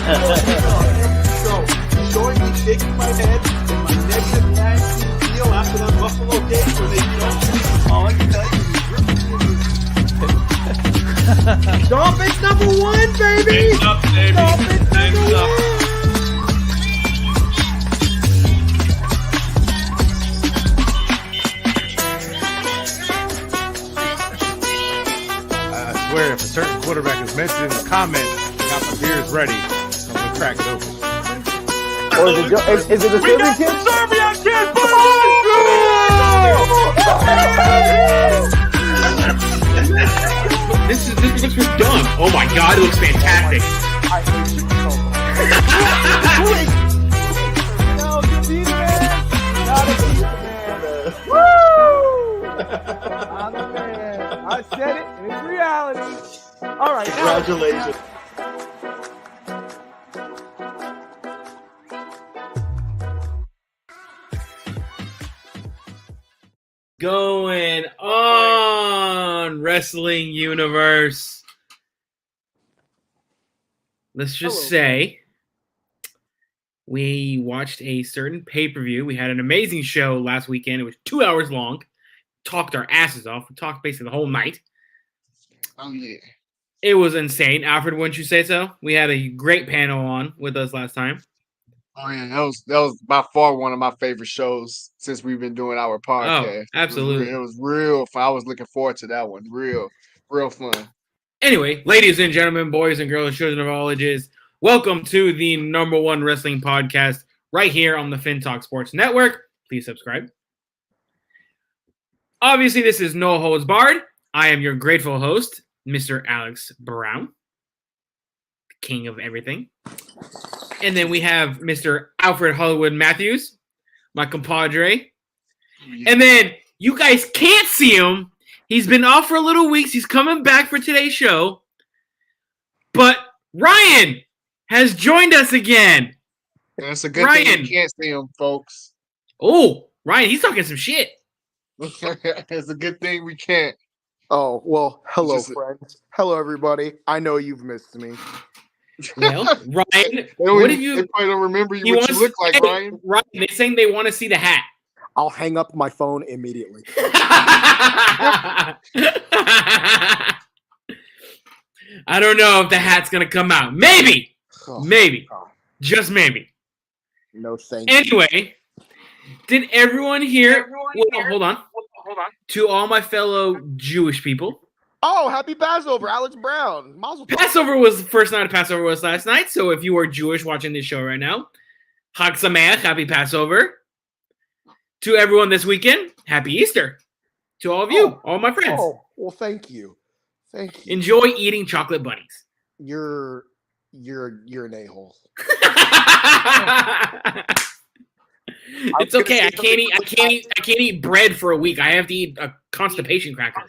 So, showing me shaking my head and my negative nasty feel after that Buffalo game where they don't all I can tell you is Dolphins #1, baby! Names up, baby. Dolphins Names up. #1! I swear, if a certain quarterback is mentioned in the comments, I got my beers ready. I'm gonna crack it open. Or is it the Serbian kid? Serbian kid, This looks done. Oh my god, it looks fantastic. No, good beat, man. Not a beat, man. Woo! I'm the man. I said it, and it's reality. All right. Congratulations. Going on, Wrestling Universe. Let's just say we watched a certain pay-per-view. We had an amazing show last weekend. It was 2 hours long. Talked our asses off. We talked basically the whole night. Oh, yeah. It was insane. Alfred, wouldn't you say so? We had a great panel on with us last time. Oh, yeah. That was by far one of my favorite shows since we've been doing our podcast. Oh, absolutely. It was real fun. I was looking forward to that one. Real fun. Anyway, ladies and gentlemen, boys and girls, children of all ages, welcome to the #1 wrestling podcast right here on the FinTalk Sports Network. Please subscribe. Obviously, this is No Holds Barred. I am your grateful host, Mr. Alex Brown, the king of everything. And then we have Mr. Alfred Hollywood Matthews, my compadre. And then you guys can't see him. He's been off for a little weeks. He's coming back for today's show. But Ryan has joined us again. That's a good thing you can't see him, folks. Oh, Ryan, he's talking some shit. It's a good thing we can't. Oh, well, hello, friends. Hello, everybody. I know you've missed me. Well, Ryan, what have you? They probably don't remember what you look like, Ryan. Ryan, they're saying they want to see the hat. I'll hang up my phone immediately. I don't know if the hat's gonna come out. Maybe, maybe, just maybe. No thank you. Anyway, did everyone here? Hold on. To all my fellow Jewish people. Oh, happy Passover, Alex Brown. Mazel tov. Passover was the first night of Passover was last night. So if you are Jewish watching this show right now, Chag Sameach, happy Passover. To everyone this weekend, happy Easter. To all of you, all my friends. Oh, well, thank you. Thank you. Enjoy eating chocolate bunnies. You're an a-hole. It's okay. I can't eat bread for a week. I have to eat a constipation cracker.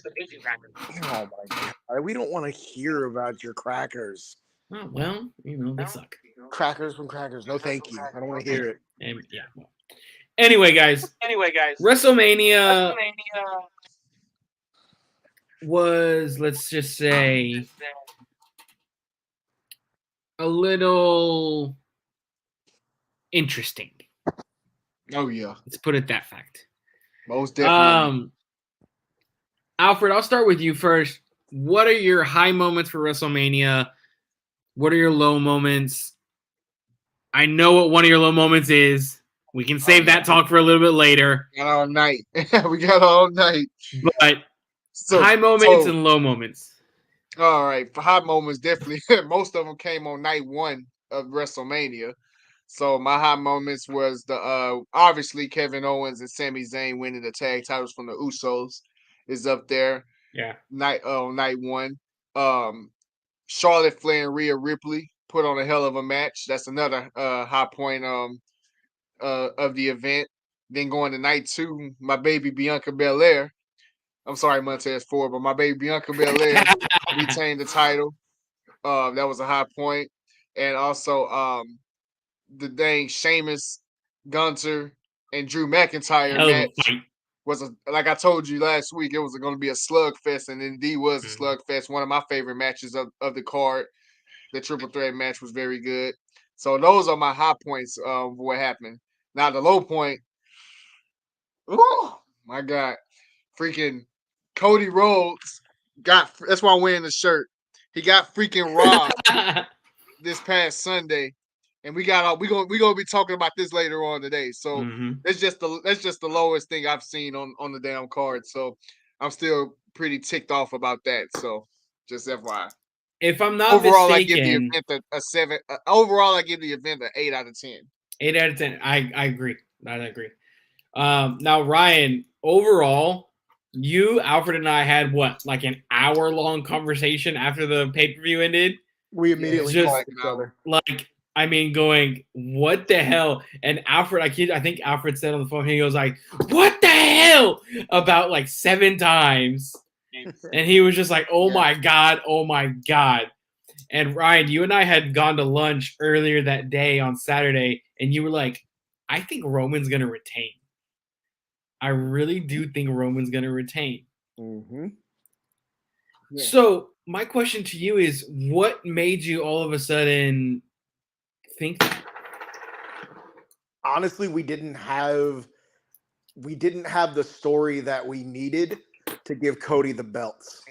Oh my god. We don't want to hear about your crackers. Oh, well, they suck. Crackers from crackers. No, thank you. I don't want to hear it. Yeah. Well. Anyway, guys. WrestleMania was, let's just say, a little interesting. Oh yeah. Let's put it that fact. Most definitely. Alfred, I'll start with you first. What are your high moments for WrestleMania? What are your low moments? I know what one of your low moments is. We can save that talk for a little bit later. We got all night. But high moments and low moments. All right. For high moments, definitely. Most of them came on night 1 of WrestleMania. So my high moments was the obviously Kevin Owens and Sami Zayn winning the tag titles from the Usos is up there. Yeah. Night 1. Charlotte Flair and Rhea Ripley put on a hell of a match. That's another high point of the event. Then going to night 2, my baby Bianca Belair. I'm sorry, Montez Ford, but my baby Bianca Belair retained the title. That was a high point. And also the dang Sheamus, Gunther, and Drew McIntyre match was like I told you last week, it was going to be a slugfest, and indeed was a slugfest. One of my favorite matches of the card. the triple threat match was very good. So those are my high points of what happened. Now the low point, oh my God, freaking Cody Rhodes that's why I'm wearing the shirt. He got freaking robbed this past Sunday, and we gonna be talking about this later on today. So that's just the lowest thing I've seen on the damn card. So I'm still pretty ticked off about that. So just FYI. If I'm not overall, mistaken, I give the event a 7. Overall, I give the event an 8 out of 10. 8 out of 10. I agree. I agree. Now, Ryan, overall, you, Alfred, and I had like an hour-long conversation after the pay-per-view ended. We immediately called each other. Like, I mean, going, what the hell? And Alfred, I think Alfred said on the phone, he goes like, what the hell? About like 7 times. And he was just like, oh my God, oh my God. And Ryan, you and I had gone to lunch earlier that day on Saturday, and you were like, I think Roman's going to retain. I really do think Roman's going to retain. Mm-hmm. Yeah. So my question to you is, what made you all of a sudden think that? Honestly, we didn't have the story that we needed to give Cody the belts.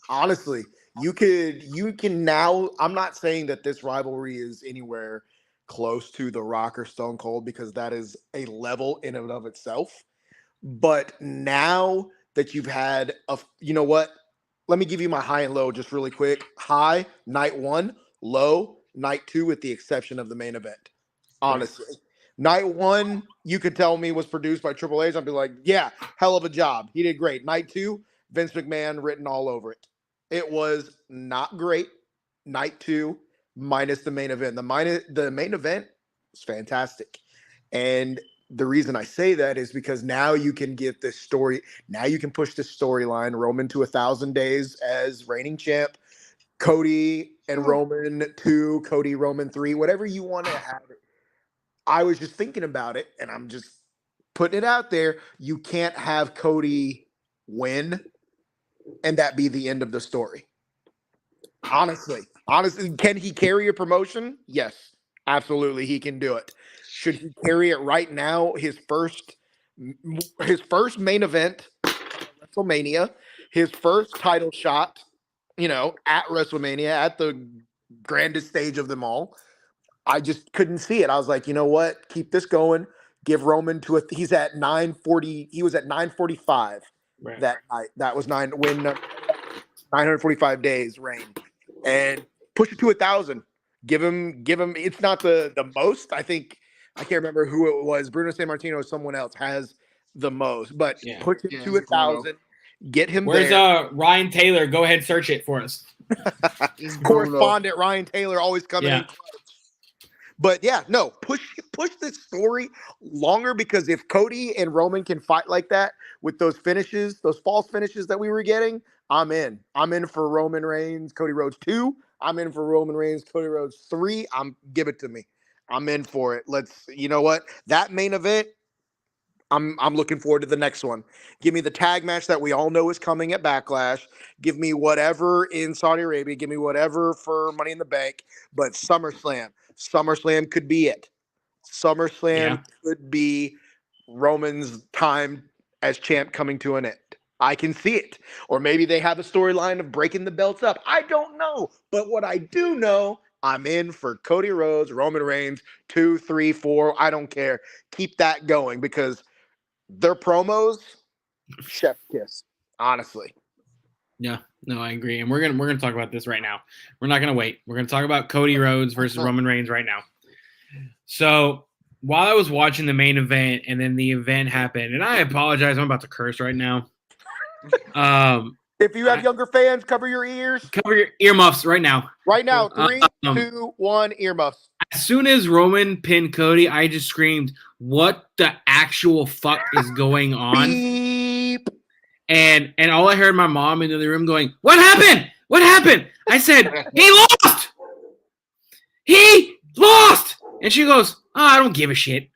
Honestly, you can now. I'm not saying that this rivalry is anywhere close to The Rock or Stone Cold, because that is a level in and of itself. But now that you've had you know what? Let me give you my high and low just really quick. High, night 1. Low, night 2, with the exception of the main event. Honestly. Night 1, you could tell me, was produced by Triple H. I'd be like, yeah, hell of a job. He did great. Night 2, Vince McMahon written all over it. It was not great. Night 2, minus the main event. The main event was fantastic. And the reason I say that is because now you can get this story. Now you can push this storyline, Roman to 1,000 days as reigning champ, Cody and Roman 2, Cody Roman 3, whatever you want to have it. I was just thinking about it, and I'm just putting it out there. You can't have Cody win and that be the end of the story. Honestly, can he carry a promotion? Yes, absolutely, he can do it. Should he carry it right now? His first main event, WrestleMania, his first title shot, at WrestleMania, at the grandest stage of them all. I just couldn't see it. I was like, you know what? Keep this going. Give Roman he's at 940. He was at 945 that night. That was 945 days reign, and push it to 1,000. Give him. It's not the most. I think I can't remember who it was. Bruno Sammartino or someone else has the most, but push it to 1,000. Get him. Where's Ryan Taylor? Go ahead, search it for us. Correspondent Ryan Taylor always coming in. But yeah, no, push this story longer, because if Cody and Roman can fight like that with those finishes, those false finishes that we were getting, I'm in. I'm in for Roman Reigns, Cody Rhodes 2. I'm in for Roman Reigns, Cody Rhodes 3. Give it to me. I'm in for it. You know what? That main event, I'm looking forward to the next one. Give me the tag match that we all know is coming at Backlash. Give me whatever in Saudi Arabia. Give me whatever for Money in the Bank. But SummerSlam could be it. SummerSlam could be Roman's time as champ coming to an end. I can see it. Or maybe they have a storyline of breaking the belts up. I don't know. But what I do know, I'm in for Cody Rhodes, Roman Reigns, 2, 3, 4. I don't care. Keep that going, because their promos, chef kiss, honestly. Yeah, no, I agree. And we're gonna talk about this right now. We're not gonna wait. We're gonna talk about Cody Rhodes versus Roman Reigns right now. So while I was watching the main event and then the event happened, and I apologize, I'm about to curse right now. If you have younger fans, cover your ears. Cover your earmuffs right now. Right now, 3, 2, 1, earmuffs. As soon as Roman pinned Cody, I just screamed, "What the actual fuck is going on?" Beep. And all I heard my mom in the other room going, "What happened? What happened?" I said, "He lost! He lost!" And she goes, "Oh, I don't give a shit."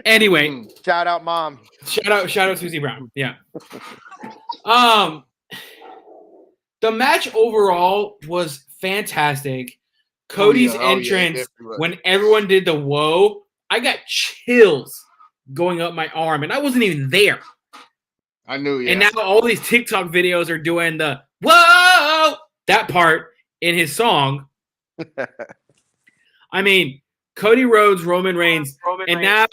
Anyway, shout out, Mom. Shout out Susie Brown. Yeah. The match overall was fantastic. Cody's Oh, yeah, entrance, definitely was. when everyone did the whoa, I got chills going up my arm, and I wasn't even there. I knew, yeah. And now all these TikTok videos are doing the whoa, that part in his song. I mean, Cody Rhodes, Roman Reigns, and now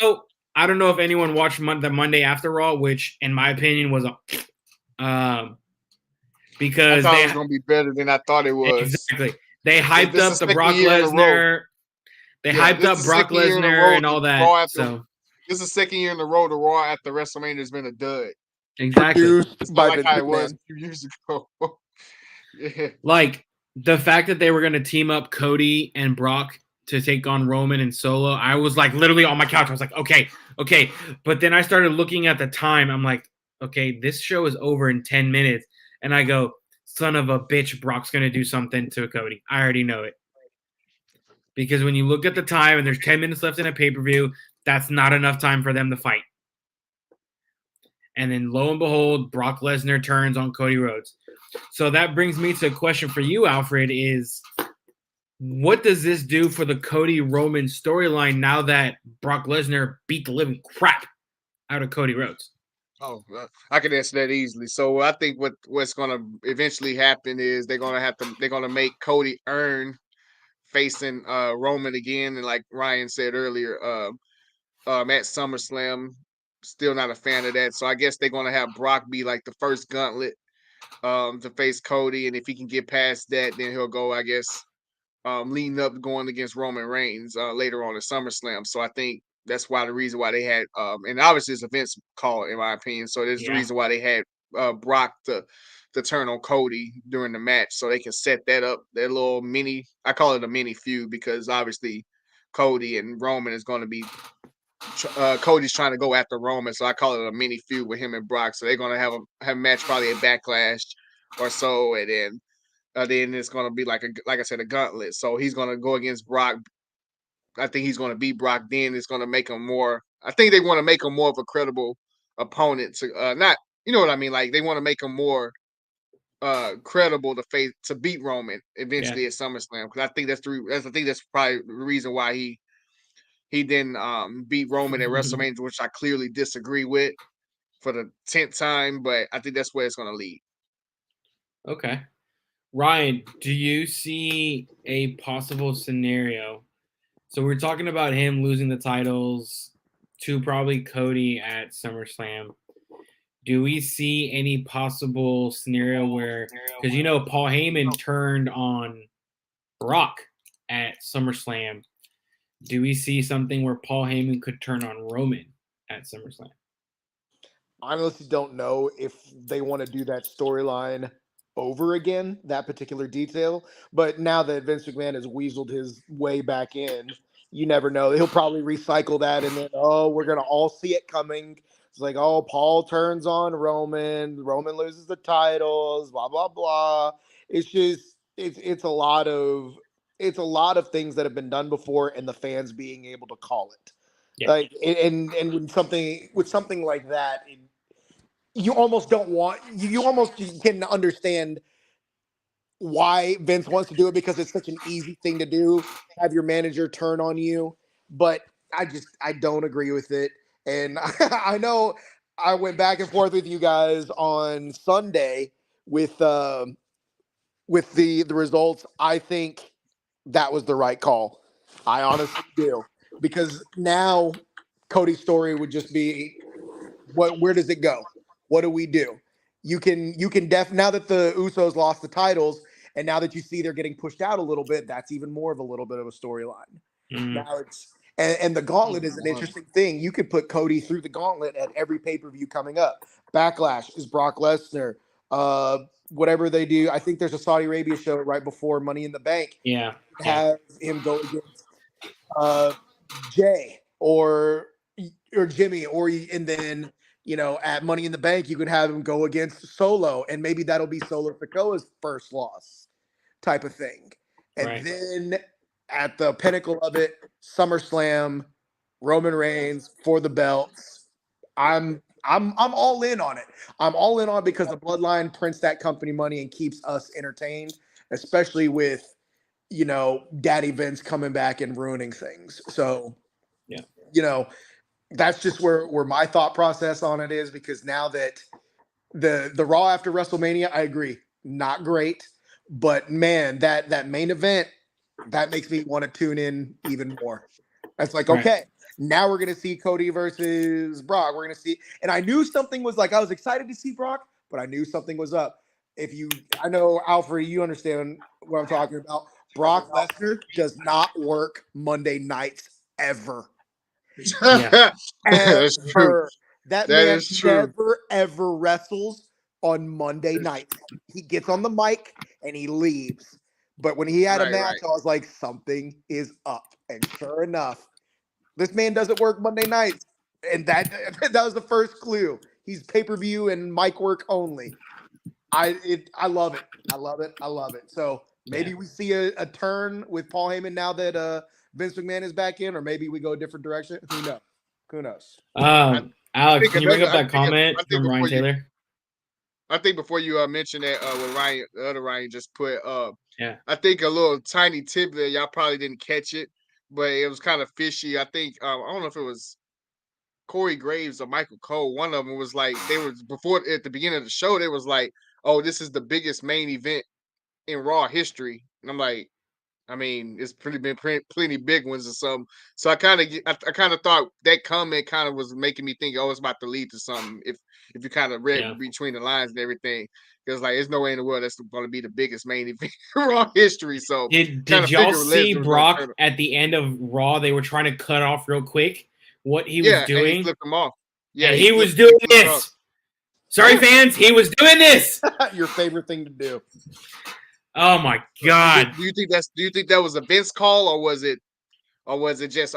I don't know if anyone watched the Monday After Raw, which in my opinion was because I thought it was going to be better than I thought it was. Exactly. They hyped This up is the the Brock second year in a row. Lesnar. They Yeah, hyped this up is the Brock second year in a Lesnar row and all that that. Raw after- So This is the second year in a row the Raw after WrestleMania has been a dud. exactly. Produced It's by not like Vince how it was McMahon. a few years ago. Yeah. Like the fact that they were going to team up Cody and Brock to take on Roman and Solo, I was like literally on my couch. I was like, okay. But then I started looking at the time. I'm like, okay, this show is over in 10 minutes. And I go, son of a bitch, Brock's going to do something to Cody. I already know it. Because when you look at the time and there's 10 minutes left in a pay-per-view, that's not enough time for them to fight. And then lo and behold, Brock Lesnar turns on Cody Rhodes. So that brings me to a question for you, Alfred, is what does this do for the Cody Roman storyline now that Brock Lesnar beat the living crap out of Cody Rhodes? Oh, I can answer that easily. So I think what's going to eventually happen is they're going to make Cody earn facing Roman again, and like Ryan said earlier, at SummerSlam. Still not a fan of that. So I guess they're going to have Brock be like the first gauntlet to face Cody, and if he can get past that, then he'll go, I guess, leading up going against Roman Reigns later on at SummerSlam. So I think that's why the reason why they had, and obviously it's a Vince call in my opinion. So there's the reason why they had Brock to turn on Cody during the match, so they can set that up. Their little mini, I call it a mini feud because obviously Cody and Roman is going to be. Cody's trying to go after Roman, so I call it a mini feud with him and Brock. So they're gonna have a match probably at Backlash or so, and then it's gonna be like I said, a gauntlet. So he's gonna go against Brock. I think he's gonna beat Brock. Then it's gonna make him more. I think they want to make him more of a credible opponent to not, you know what I mean? Like they want to make him more credible to beat Roman eventually at SummerSlam, because I think that's probably the reason why he didn't beat Roman at WrestleMania, which I clearly disagree with for the 10th time, but I think that's where it's going to lead. Okay. Ryan, do you see a possible scenario? So we're talking about him losing the titles to probably Cody at SummerSlam. Do we see any possible scenario where, because Paul Heyman turned on Brock at SummerSlam, do we see something where Paul Heyman could turn on Roman at SummerSlam? I honestly don't know if they want to do that storyline over again, that particular detail. But now that Vince McMahon has weaseled his way back in, you never know. He'll probably recycle that, and then, we're going to all see it coming. It's like, Paul turns on Roman loses the titles, blah, blah, blah. It's just, it's a lot of things that have been done before, and the fans being able to call it. Yeah. Like, and when something like that, you almost don't want, you can understand why Vince wants to do it, because it's such an easy thing to do, have your manager turn on you. But I don't agree with it. And I know I went back and forth with you guys on Sunday with the results. I think that was the right call. I honestly do, because now Cody's story would just be, where does it go? What do we do? You can now that the Usos lost the titles, and now that you see they're getting pushed out a little bit, that's even more of a little bit of a storyline. Now it's and the gauntlet is an interesting thing. You could put Cody through the gauntlet at every pay-per-view coming up. Backlash is Brock Lesnar. Whatever they do, I think there's a Saudi Arabia show right before Money in the Bank. Yeah. Have him go against Jay or Jimmy, and then at Money in the Bank you could have him go against Solo, and maybe that'll be Solo Sikoa's first loss, type of thing. And then at the pinnacle of it, SummerSlam, Roman Reigns for the belts. I'm all in on it. I'm all in on it because the Bloodline prints that company money and keeps us entertained, especially with Daddy Vince coming back and ruining things. So, Yeah. That's just where my thought process on it is, because now that the Raw after WrestleMania, I agree, not great, but man, that main event, that makes me want to tune in even more. That's like, Right. okay, now we're gonna see Cody versus Brock. We're gonna see, and I knew something was like, I was excited to see Brock, but I knew something was up. I know Alfred, you understand what I'm talking about. Brock Lesnar does not work Monday nights ever. Yeah. That's true. Ever. That That man is true. never ever wrestles on Monday nights. He gets on the mic and he leaves. But when he had a Right, match, I was like, something is up. And sure enough, this man doesn't work Monday nights. And that that was the first clue. He's pay-per-view and mic work only. I love it. I love it. I love it. So maybe we see a turn with Paul Heyman now that Vince McMahon is back in, or maybe we go a different direction. Who knows? Who knows? Alex, can you bring up that comment I think from Ryan before you- Taylor? I think before you mentioned that what Ryan, the other Ryan just put, Yeah. I think a little tiny tidbit, y'all probably didn't catch it, but it was kind of fishy. I think I don't know if it was Corey Graves or Michael Cole. One of them was like, they was before at the beginning of the show, they was like, "Oh, this is the biggest main event in Raw history," and I'm like, I mean, it's been plenty big ones or something. So I kind of thought that comment kind of was making me think, oh, it's about to lead to something. If you kind of read between the lines and everything, because like, there's no way in the world that's going to be the biggest main event in Raw history. So Did y'all see Brock at the end of Raw? They were trying to cut off real quick what he was doing. And he flipped him off. Yeah, and he was doing this. Sorry, fans, he was doing this. Your favorite thing to do. Oh my God! Do you think that was a Vince call, or was it just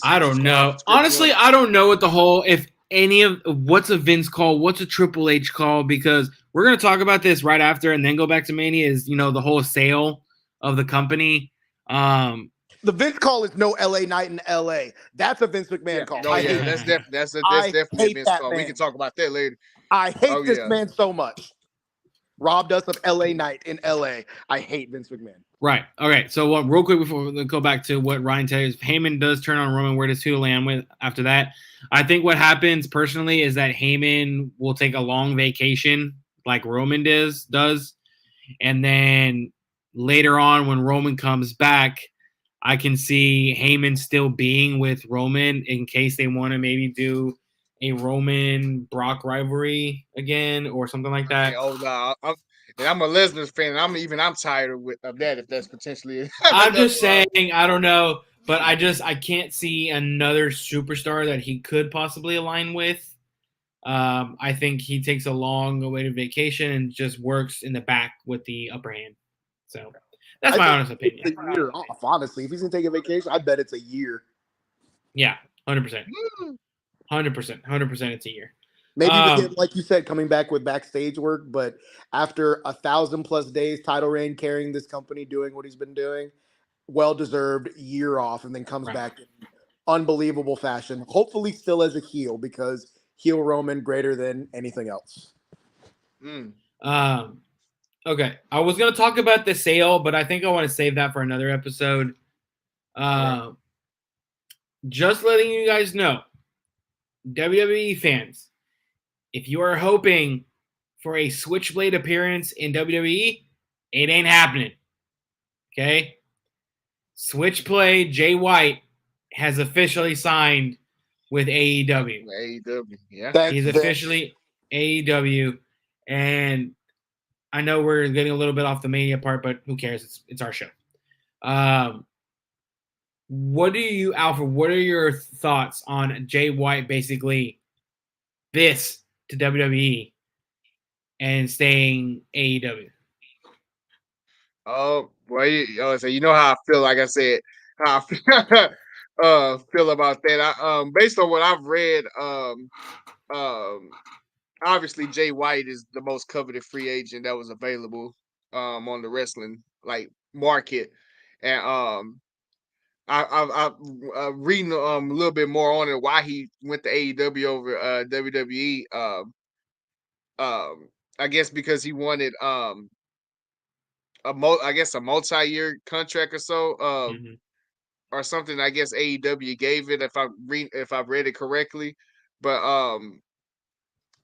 I don't know. Honestly, I don't know what the whole, if any of what's a Vince call, what's a Triple H call, because we're gonna talk about this right after and then go back to Mania. Is the whole sale of the company. The Vince call is no LA night in LA. That's a Vince McMahon call. Oh yeah, that's definitely a Vince call. Man. We can talk about that later. I hate this man so much. Robbed us of LA night in LA. I hate Vince McMahon. Right. Okay. So real quick before we go back to what Ryan tells, Heyman does turn on Roman. Where does who land with after that? I think what happens personally is that Heyman will take a long vacation like Roman does, and then later on when Roman comes back, I can see Heyman still being with Roman in case they want to maybe do a Roman Brock rivalry again or something like that. Oh no, I'm a Lesnar fan. I'm tired of that. If that's potentially, I'm just saying. I don't know, but I can't see another superstar that he could possibly align with. I think he takes a long awaited vacation and just works in the back with the upper hand. So that's my honest opinion. It's a year off, honestly. If he's gonna take a vacation, I bet it's a year. Yeah, 100%. 100%. It's a year. Maybe with him, like you said, coming back with backstage work, but after 1,000+ days title reign, carrying this company, doing what he's been doing, well-deserved year off, and then comes back in unbelievable fashion. Hopefully still as a heel, because heel Roman greater than anything else. Okay. I was going to talk about the sale, but I think I want to save that for another episode. Just letting you guys know, WWE fans, if you are hoping for a Switchblade appearance in WWE, it ain't happening. Okay? Switchblade Jay White has officially signed with AEW. AEW, yeah. He's officially AEW, and I know we're getting a little bit off the Mania part, but who cares? It's our show. What are your thoughts on Jay White basically this to WWE and staying AEW? Oh, well, so you know how I feel. Like I said, how I feel about that. I based on what I've read, obviously Jay White is the most coveted free agent that was available on the wrestling market, and I'm reading a little bit more on it why he went to AEW over WWE. I guess because he wanted I guess a multi-year contract or so, Mhm. or something. I guess AEW gave it if I've read it correctly, but um,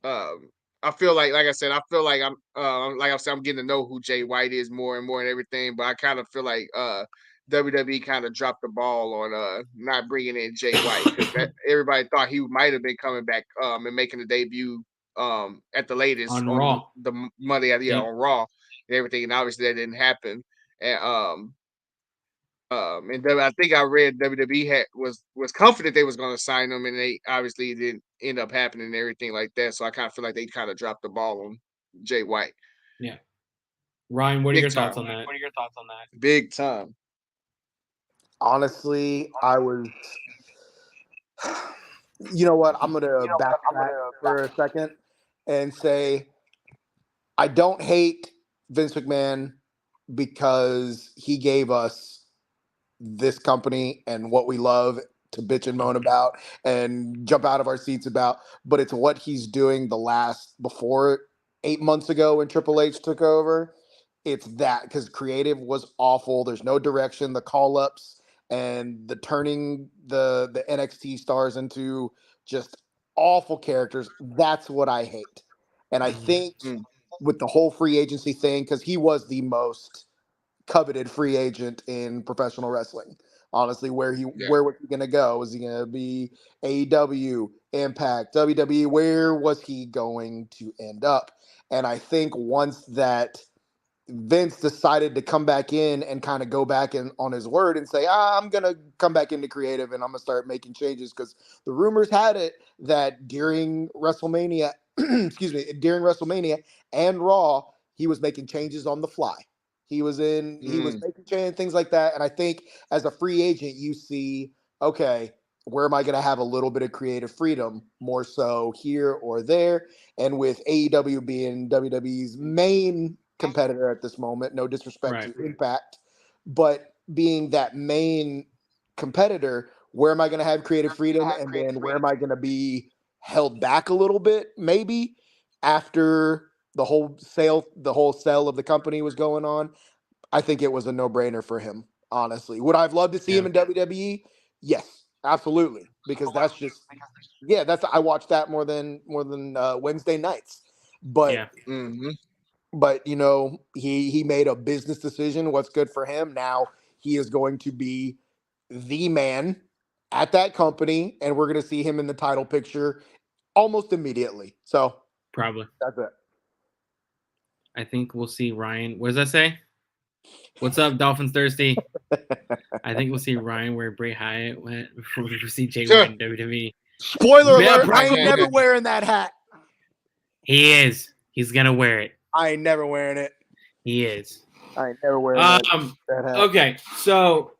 I feel like I said, I feel like I'm getting to know who Jay White is more and more and everything, but I kind of feel like WWE kind of dropped the ball on not bringing in Jay White because everybody thought he might have been coming back and making a debut at the latest On on Raw. the Monday Yep. on Raw and everything, and obviously that didn't happen. And I think I read WWE was confident they was going to sign him, and they obviously didn't end up happening and everything like that. So I kind of feel like they kind of dropped the ball on Jay White. Yeah. Ryan, what are Big your time. thoughts on that? Big time. Honestly, I was. You know what? I'm gonna backtrack for a second and say I don't hate Vince McMahon because he gave us this company and what we love to bitch and moan about and jump out of our seats about, but it's what he's doing before 8 months ago when Triple H took over. It's that because creative was awful. There's no direction. The call ups and the turning the NXT stars into just awful characters. That's what I hate. And I think Mm. with the whole free agency thing, because he was the most coveted free agent in professional wrestling. Honestly, Yeah. where was he going to go? Was he going to be AEW, Impact, WWE? Where was he going to end up? And I think once that Vince decided to come back in and kind of go back in on his word and say, I'm going to come back into creative and I'm going to start making changes because the rumors had it that during WrestleMania, during WrestleMania and Raw, he was making changes on the fly. He was making changes, things like that. And I think as a free agent, you see, okay, where am I going to have a little bit of creative freedom more so here or there? And with AEW being WWE's main competitor at this moment, no disrespect Right. to Impact, but being that main competitor, where am I going to have creative freedom? And then where am I going to be held back a little bit, maybe after the whole sale of the company was going on? I think it was a no-brainer for him, honestly. Would I have loved to see him in WWE? Yes, absolutely. Because I watched that more than Wednesday nights. But Yeah. Mm-hmm. but he made a business decision. What's good for him now? He is going to be the man at that company, and we're going to see him in the title picture almost immediately. So Probably. that's it. I think we'll see Ryan. What does that say? What's up, Dolphins Thirsty? I think we'll see Ryan where Bray Hyatt went before we see Jay White in WWE. Spoiler Yeah, alert! I ain't never wearing that hat. He is. He's gonna wear it. I ain't never wearing it. He is. I ain't never wearing that hat. Okay, so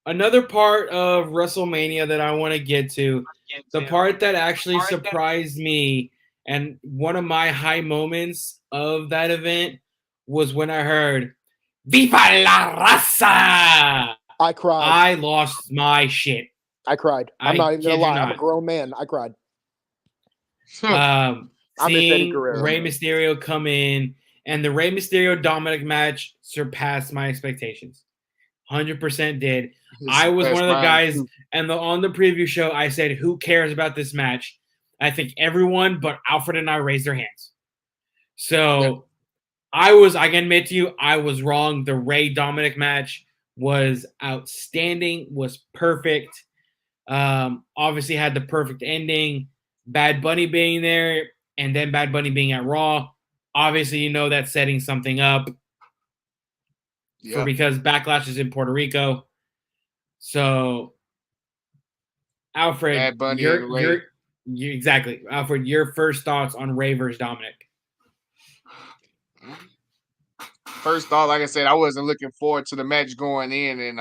another part of WrestleMania that I want to get to, the part that actually surprised me, and one of my high moments of that event was when I heard "Viva la Raza." I cried. I lost my shit. I cried. I'm not even gonna lie. I'm a grown man. I cried. Seeing Rey Mysterio come in, and the Rey Mysterio Dominic match surpassed my expectations. 100% did. I was one of the guys, and on the preview show, I said, "Who cares about this match?" I think everyone but Alfred and I raised their hands. So I can admit to you, I was wrong. The Rey Dominic match was outstanding, was perfect. Obviously had the perfect ending. Bad Bunny being there, and then Bad Bunny being at Raw. Obviously, that's setting something up because Backlash is in Puerto Rico. So, Alfred, Bad Bunny and Ray. Exactly. Alfred, your first thoughts on Rey versus Dominic? First off, like I said, I wasn't looking forward to the match going in, and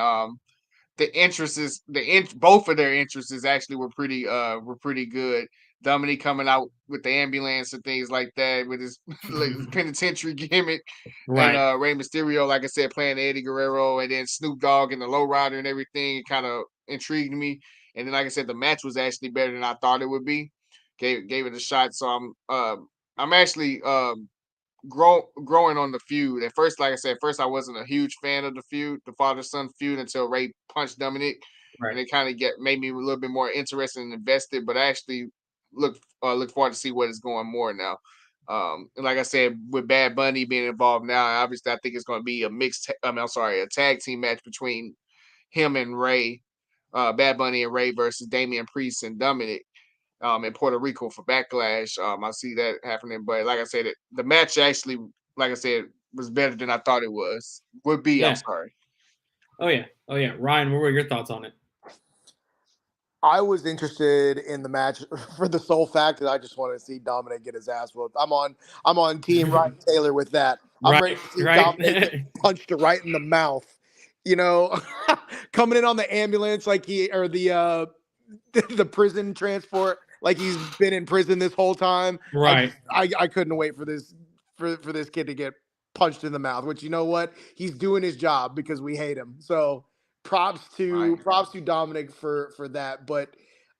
both of their interests actually were pretty good. Dominic coming out with the ambulance and things like that with his penitentiary gimmick, right? And Rey Mysterio, like I said, playing Eddie Guerrero, and then Snoop Dogg and the Lowrider and everything. It kind of intrigued me. And then, like I said, the match was actually better than I thought it would be. Gave it a shot. So I'm actually growing on the feud. At first, like I said, I wasn't a huge fan of the feud, the father-son feud, until Ray punched Dominic, Right. and it kind of made me a little bit more interested and invested. But I actually look forward to see what is going more now. And like I said, with Bad Bunny being involved now, obviously I think it's going to be a tag team match between him and Ray, Bad Bunny and Ray versus Damian Priest and Dominic. In Puerto Rico for Backlash. I see that happening, but like I said, the match actually, like I said, was better than I thought it would be. Yeah. I'm sorry. Oh yeah. Ryan, what were your thoughts on it? I was interested in the match for the sole fact that I just wanted to see Dominic get his ass whooped. I'm on Team Ryan Taylor with that. I'm ready to see Dominic get punched right in the mouth. You know, coming in on the ambulance like the prison transport like he's been in prison this whole time. Right. I couldn't wait for this kid to get punched in the mouth. Which, you know what, he's doing his job because we hate him. So props to Dominic for that. But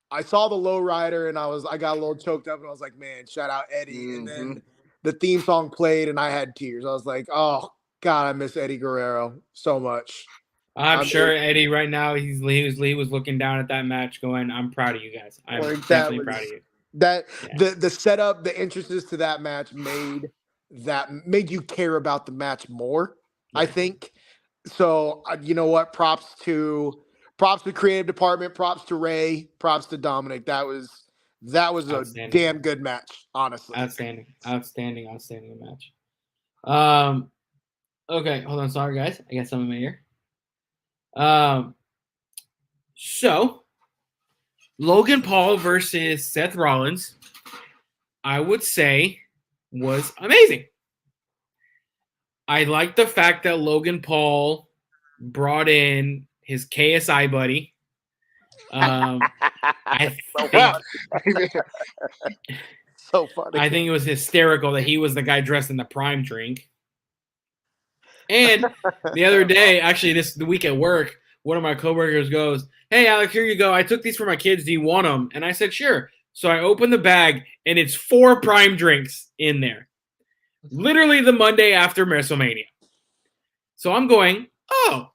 I saw the low rider and I got a little choked up and I was like, man, shout out Eddie. Mm-hmm. And then the theme song played and I had tears. I was like, oh God, I miss Eddie Guerrero so much. I'm sure Eddie right now he was looking down at that match going, I'm proud of you guys. I'm definitely proud of you. The setup, the entrances to that match made you care about the match more, I think. So you know what? Props to creative department, props to Ray, props to Dominic. That was a damn good match, honestly. Outstanding match. Okay, hold on, sorry guys. I got something in my ear. So Logan Paul versus Seth Rollins, I would say, was amazing. I like the fact that Logan Paul brought in his KSI buddy. I think so funny. I think it was hysterical that he was the guy dressed in the Prime drink. And the other day, actually, the week at work, one of my coworkers goes, "Hey, Alec, here you go. I took these for my kids. Do you want them?" And I said, "Sure." So I opened the bag, and it's 4 Prime drinks in there. Literally the Monday after WrestleMania. So I'm going, oh,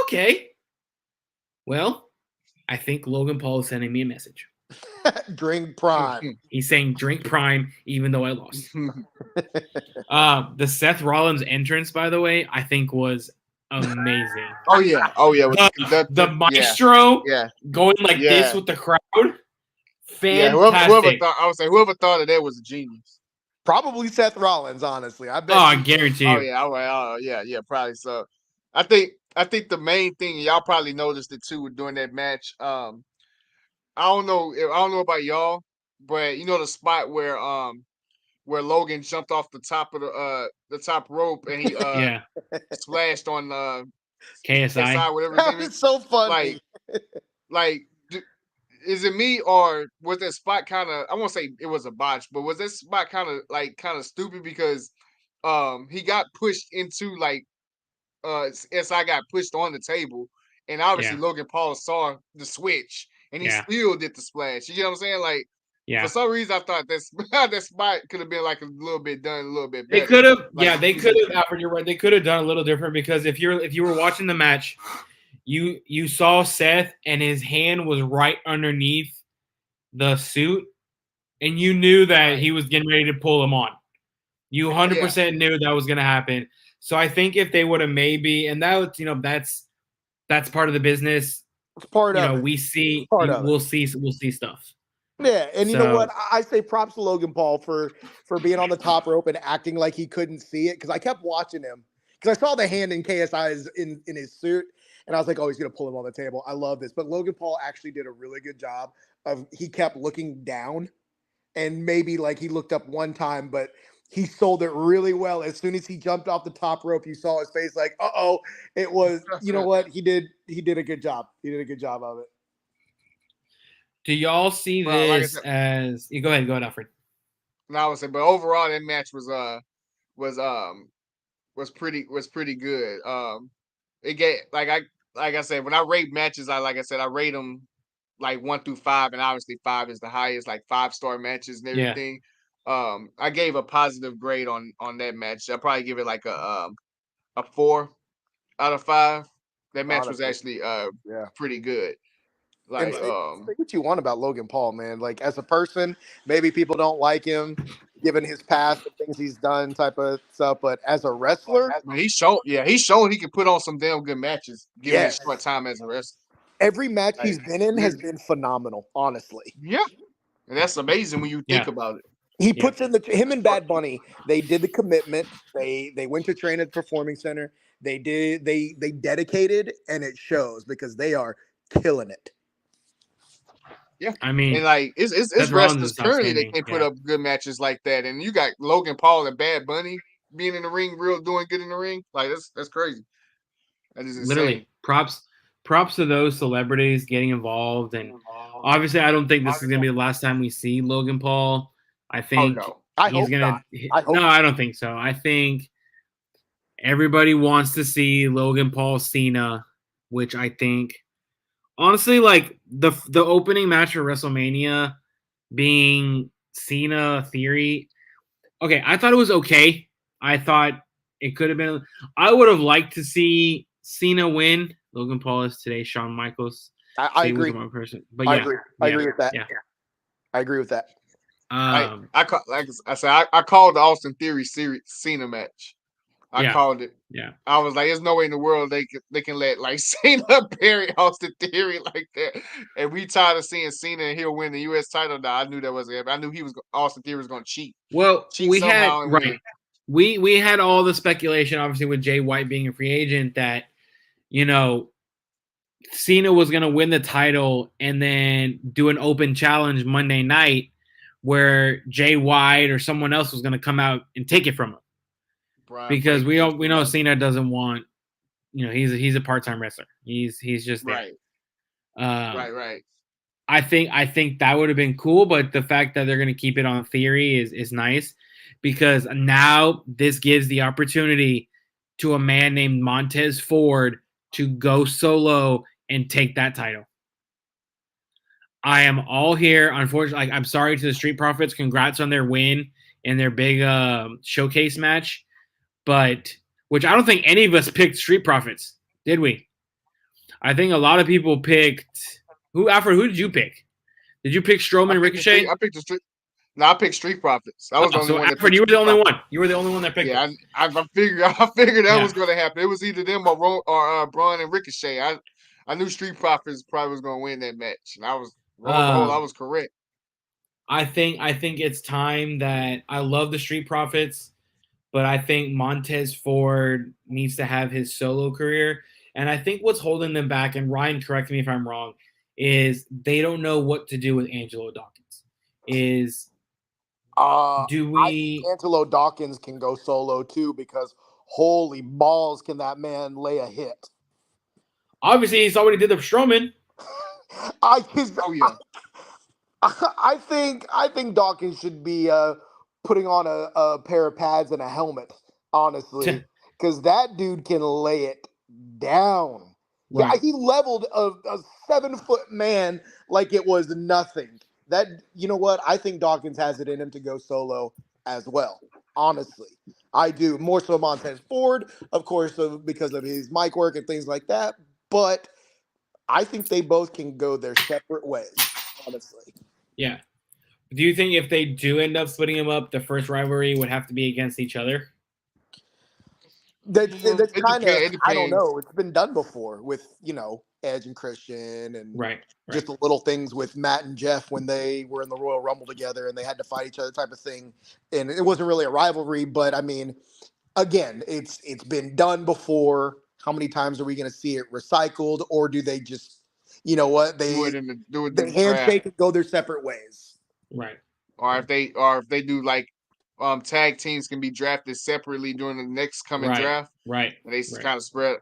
okay. Well, I think Logan Paul is sending me a message. Drink Prime. He's saying drink Prime, even though I lost. The Seth Rollins entrance, by the way, I think was amazing. Oh yeah. The maestro going like this with the crowd. Fantastic. Whoever thought of that was a genius. Probably Seth Rollins, honestly. I bet. Oh, I guarantee you. Oh yeah, probably so. I think the main thing, y'all probably noticed it too during that match. I don't know about y'all, but you know the spot where Logan jumped off the top of the top rope and he splashed on KSI, whatever his name is. It's so funny. Like, is it me or was that spot kind of? I won't say it was a botch, but was that spot kind of stupid because he got pushed into SI got pushed on the table, and obviously Logan Paul saw the switch and he still did the splash. You know what I'm saying? Like, for some reason I thought that spot could have been like a little bit better. They could have, they could have. Alfred, you're right. They could have done a little different because if you were watching the match, you saw Seth and his hand was right underneath the suit, and you knew that he was getting ready to pull him on. You 100% knew that was going to happen. So I think if they would have maybe, and that that's part of the business. It's part of it. We see, we'll see stuff. Yeah, and you know what? I say props to Logan Paul for being on the top rope and acting like he couldn't see it, because I kept watching him because I saw the hand in KSI's in his suit, and I was like, oh, he's gonna pull him on the table. I love this, but Logan Paul actually did a really good job of he kept looking down, and maybe like he looked up one time, but he sold it really well. As soon as he jumped off the top rope, you saw his face like, uh-oh. It was, you know what? He did a good job. He did a good job of it. Do y'all see this as? Go ahead, Alfred. No, I would say, but overall, that match was pretty good. It get like I said, when I rate matches, I rate them like 1 through 5, and obviously 5 is the highest, like 5-star matches and everything. I gave a positive grade on that match. I'll probably give it like a 4 out of 5. That match was Honestly, actually yeah. pretty good. And Like say what you want about Logan Paul, man. Like as a person, maybe people don't like him given his past and things he's done, type of stuff. But as a wrestler, he's shown he can put on some damn good matches given his yes, short time as a wrestler. every match Like, he's been in has been phenomenal. Honestly, yeah, and that's amazing when you think Yeah. about it. he puts in him and Bad Bunny. They did the commitment. They went to train at the Performing Center. They dedicated, and it shows because they are killing it. Yeah, I mean, and like it's Seth Rollins wrestlers is currently that outstanding. can put Yeah. up good matches like that, and you got Logan Paul and Bad Bunny being in the ring, doing good in the ring. Like that's crazy. That is insane. Literally, props to those celebrities getting involved. And obviously, I don't think this is going to be the last time we see Logan Paul. I think no. I he's hope going not. to. No, I don't think so. I think everybody wants to see Logan Paul Cena, which I think, honestly, like the opening match for WrestleMania being Cena Theory. Okay, I thought it was okay. I thought it could have been. I would have liked to see Cena win. Logan Paul is today. Shawn Michaels. I He was agree. the wrong person. But I yeah, agree. I agree with that. Yeah. I agree with that. Like I said, I called the Austin Theory Cena match. I Yeah. called it. Yeah. I was like, there's no way in the world they can let like Cena bury Austin Theory like that. And we tired of seeing Cena and he'll win the U.S. title. Now I knew that wasn't happening. I knew Austin Theory was going to cheat. Well, we had somehow and win. We had all the speculation, obviously, with Jay White being a free agent, that Cena was going to win the title and then do an open challenge Monday night where Jay White or someone else was going to come out and take it from him. Because we know Cena doesn't want, he's a part-time wrestler. He's just there. Right. Right. I think that would have been cool, but the fact that they're going to keep it on Theory is nice, because now this gives the opportunity to a man named Montez Ford to go solo and take that title. I am all here. Unfortunately, I'm sorry to the Street Profits. Congrats on their win in their big showcase match. But which I don't think any of us picked Street Profits, did we? I think a lot of people picked Alfred, who did you pick? Did you pick Strowman and Ricochet? I picked I picked Street Profits. I was the only one. Alfred, you were the only one. You were the only one that picked. Yeah, I figured that was going to happen. It was either them or Braun and Ricochet. I knew Street Profits probably was going to win that match, and I was I was correct. I think it's time that I love the Street Profits, but I think Montez Ford needs to have his solo career. And I think what's holding them back, and Ryan, correct me if I'm wrong, is they don't know what to do with Angelo Dawkins. I think Angelo Dawkins can go solo too, because holy balls, can that man lay a hit? Obviously, he's already did the Strowman. I think Dawkins should be putting on a pair of pads and a helmet, honestly, because that dude can lay it down. Right. Yeah, he leveled a 7-foot man like it was nothing. That, you know what? I think Dawkins has it in him to go solo as well. Honestly, I do. More so Montez Ford, of course, because of his mic work and things like that. But I think they both can go their separate ways, honestly. Yeah. Do you think if they do end up splitting them up, the first rivalry would have to be against each other? That's kind of, I don't know. It's been done before with, Edge and Christian, and just the little things with Matt and Jeff when they were in the Royal Rumble together and they had to fight each other, type of thing. And it wasn't really a rivalry, but I mean, again, it's been done before. How many times are we going to see it recycled, or do they just, they handshake and go their separate ways? Right. Or if they do like tag teams can be drafted separately during the next coming draft. Right. And they kind of spread.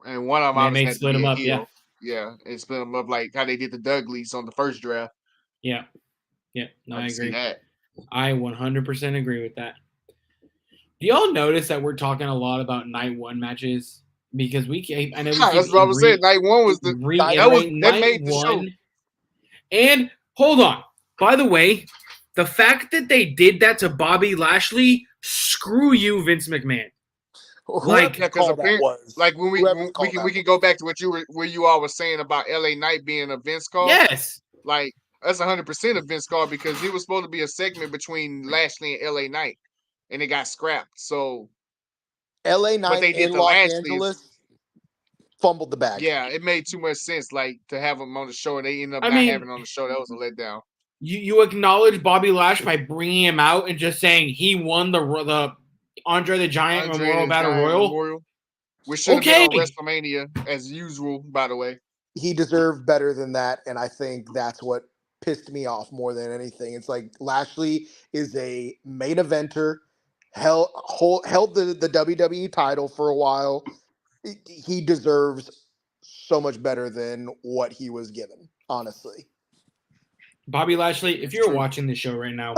And one of them may split them up. Yeah. Yeah. And split them up like how they did the Dudleys on the first draft. Yeah. Yeah. No, I agree. That. I 100% agree with that. Do y'all notice that we're talking a lot about night one matches? Because I know that's what I was saying. Night one was that made the show. And hold on. By the way, The fact that they did that to Bobby Lashley, screw you, Vince McMahon. Like, Yeah, because like when we can go back to what you all were saying about LA Knight being a Vince call. Yes. Like that's 100% a Vince call because it was supposed to be a segment between Lashley and LA Knight, and it got scrapped. So LA Knight they did in to Los Lashley Angeles fumbled the bag. Yeah, it made too much sense. Like to have him on the show, and they ended up not having him on the show. That was a letdown. You acknowledge Bobby Lash by bringing him out and just saying he won the Andre the Giant Memorial Battle Royal. Which should have been on WrestleMania as usual, by the way. He deserved better than that, and I think that's what pissed me off more than anything. It's like Lashley is a main eventer, held the WWE title for a while. He deserves so much better than what he was given, honestly. Bobby Lashley, if you're watching this show right now,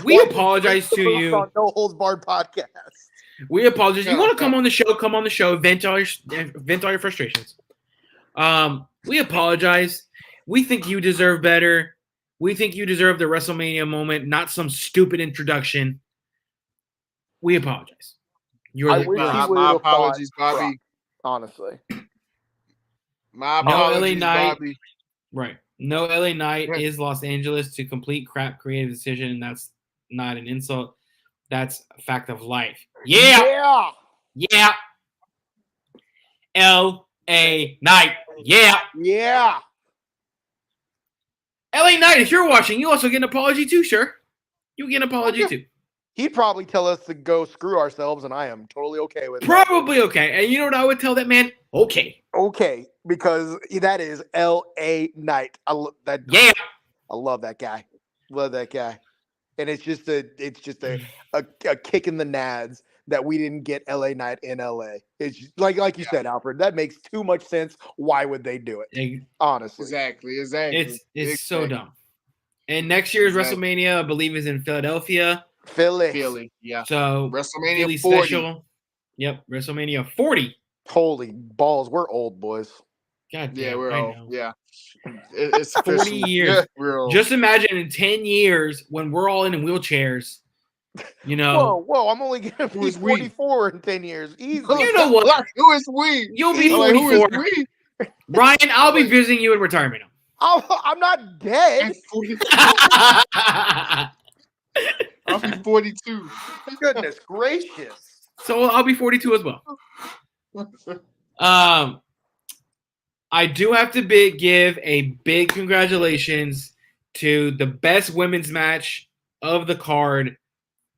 we apologize to you. On No Holds Barred podcast. We apologize. You want to come on the show? Come on the show. Vent all your frustrations. We apologize. We think you deserve better. We think you deserve the WrestleMania moment, not some stupid introduction. We apologize. My apologies, Bobby. Honestly. My apologies, Bobby. Right. No LA Knight is Los Angeles to complete crap creative decision, and that's not an insult. That's a fact of life. Yeah. LA Knight. Yeah. LA Knight, if you're watching, you also get an apology too, sure. You get an apology too. He'd probably tell us to go screw ourselves, and I am totally okay with it. Probably okay. And you know what I would tell that man? Okay. Okay, because that is LA Knight. I love that. Yeah. I love that guy. Love that guy. And it's just a kick in the nads that we didn't get LA Knight in LA. It's just, like you said, Alfred, that makes too much sense. Why would they do it? Honestly. Exactly. It's so dumb. And next year's WrestleMania, I believe, is in Philadelphia. Philly. Yeah. So WrestleMania Philly 40. special. Yep, WrestleMania 40. Holy balls, we're old boys. God damn, yeah, we're old. Know. Yeah. It's 40 years. Yeah, we're old. Just imagine in 10 years when we're all in wheelchairs. You know. Whoa! I'm only gonna be 44 in 10 years. Easy. You know what? Who is we? You'll be 44. Who is we? Ryan, I'll be visiting you in retirement. I'm not dead. I'll be 42. Goodness gracious. So I'll be 42 as well. I do have to give a big congratulations to the best women's match of the card,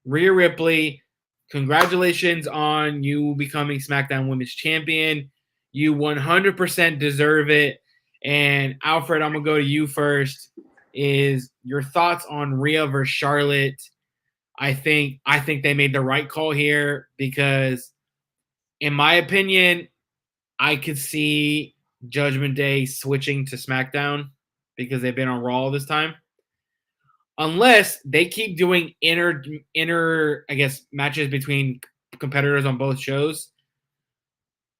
Rhea Ripley. Congratulations on you becoming SmackDown Women's Champion. You 100% deserve it. And Alfred, I'm gonna go to you first. Is your thoughts on Rhea versus Charlotte? I think they made the right call here because, in my opinion, I could see Judgment Day switching to SmackDown because they've been on Raw all this time. Unless they keep doing inner, I guess, matches between competitors on both shows.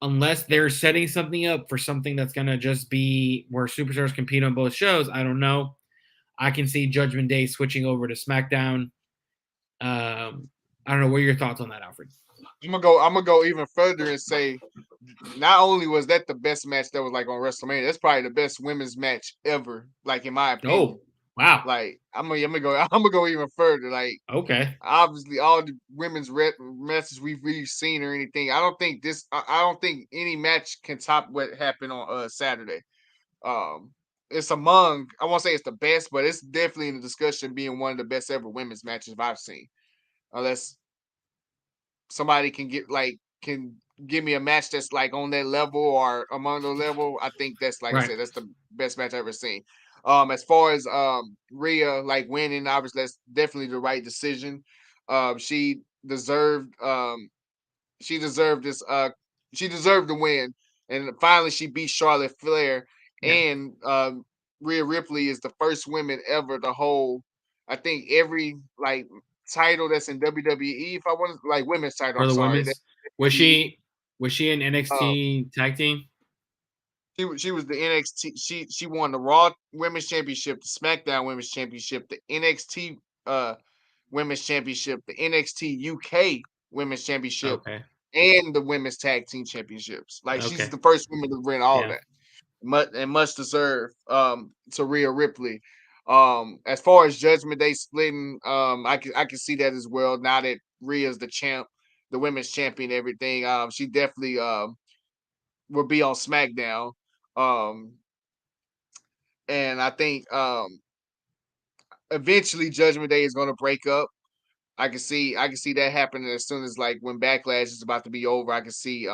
Unless they're setting something up for something that's going to just be where superstars compete on both shows. I don't know. I can see Judgment Day switching over to SmackDown. I don't know. What are your thoughts on that, Alfred? I'm gonna go even further and say, not only was that the best match that was like on WrestleMania, that's probably the best women's match ever. Like in my opinion. Oh, wow! Like I'm gonna go even further. Like okay, obviously all the women's matches we've seen or anything. I don't think any match can top what happened on Saturday. It's among, I won't say it's the best, but it's definitely in the discussion being one of the best ever women's matches I've seen. Unless somebody can give me a match that's like on that level or among the level, I think that's I said, that's the best match I've ever seen. As far as Rhea like winning, obviously that's definitely the right decision. She deserved this she deserved the win, and finally she beat Charlotte Flair. And Rhea Ripley is the first woman ever to hold, I think, every like title that's in WWE. If I want to, like, women's title, I'm sorry. Was she in NXT tag team? She was the NXT. She won the Raw Women's Championship, the SmackDown Women's Championship, the NXT Women's Championship, the NXT UK Women's Championship, Okay. and the Women's Tag Team Championships. Like she's Okay. the first woman to win all of Yeah. that. Much deserve to Rhea Ripley. As far as Judgment Day splitting, I can see that as well. Now that Rhea's the champ, the women's champion, everything, she definitely will be on SmackDown. And I think eventually Judgment Day is going to break up. I can see that happening as soon as like when Backlash is about to be over. I can see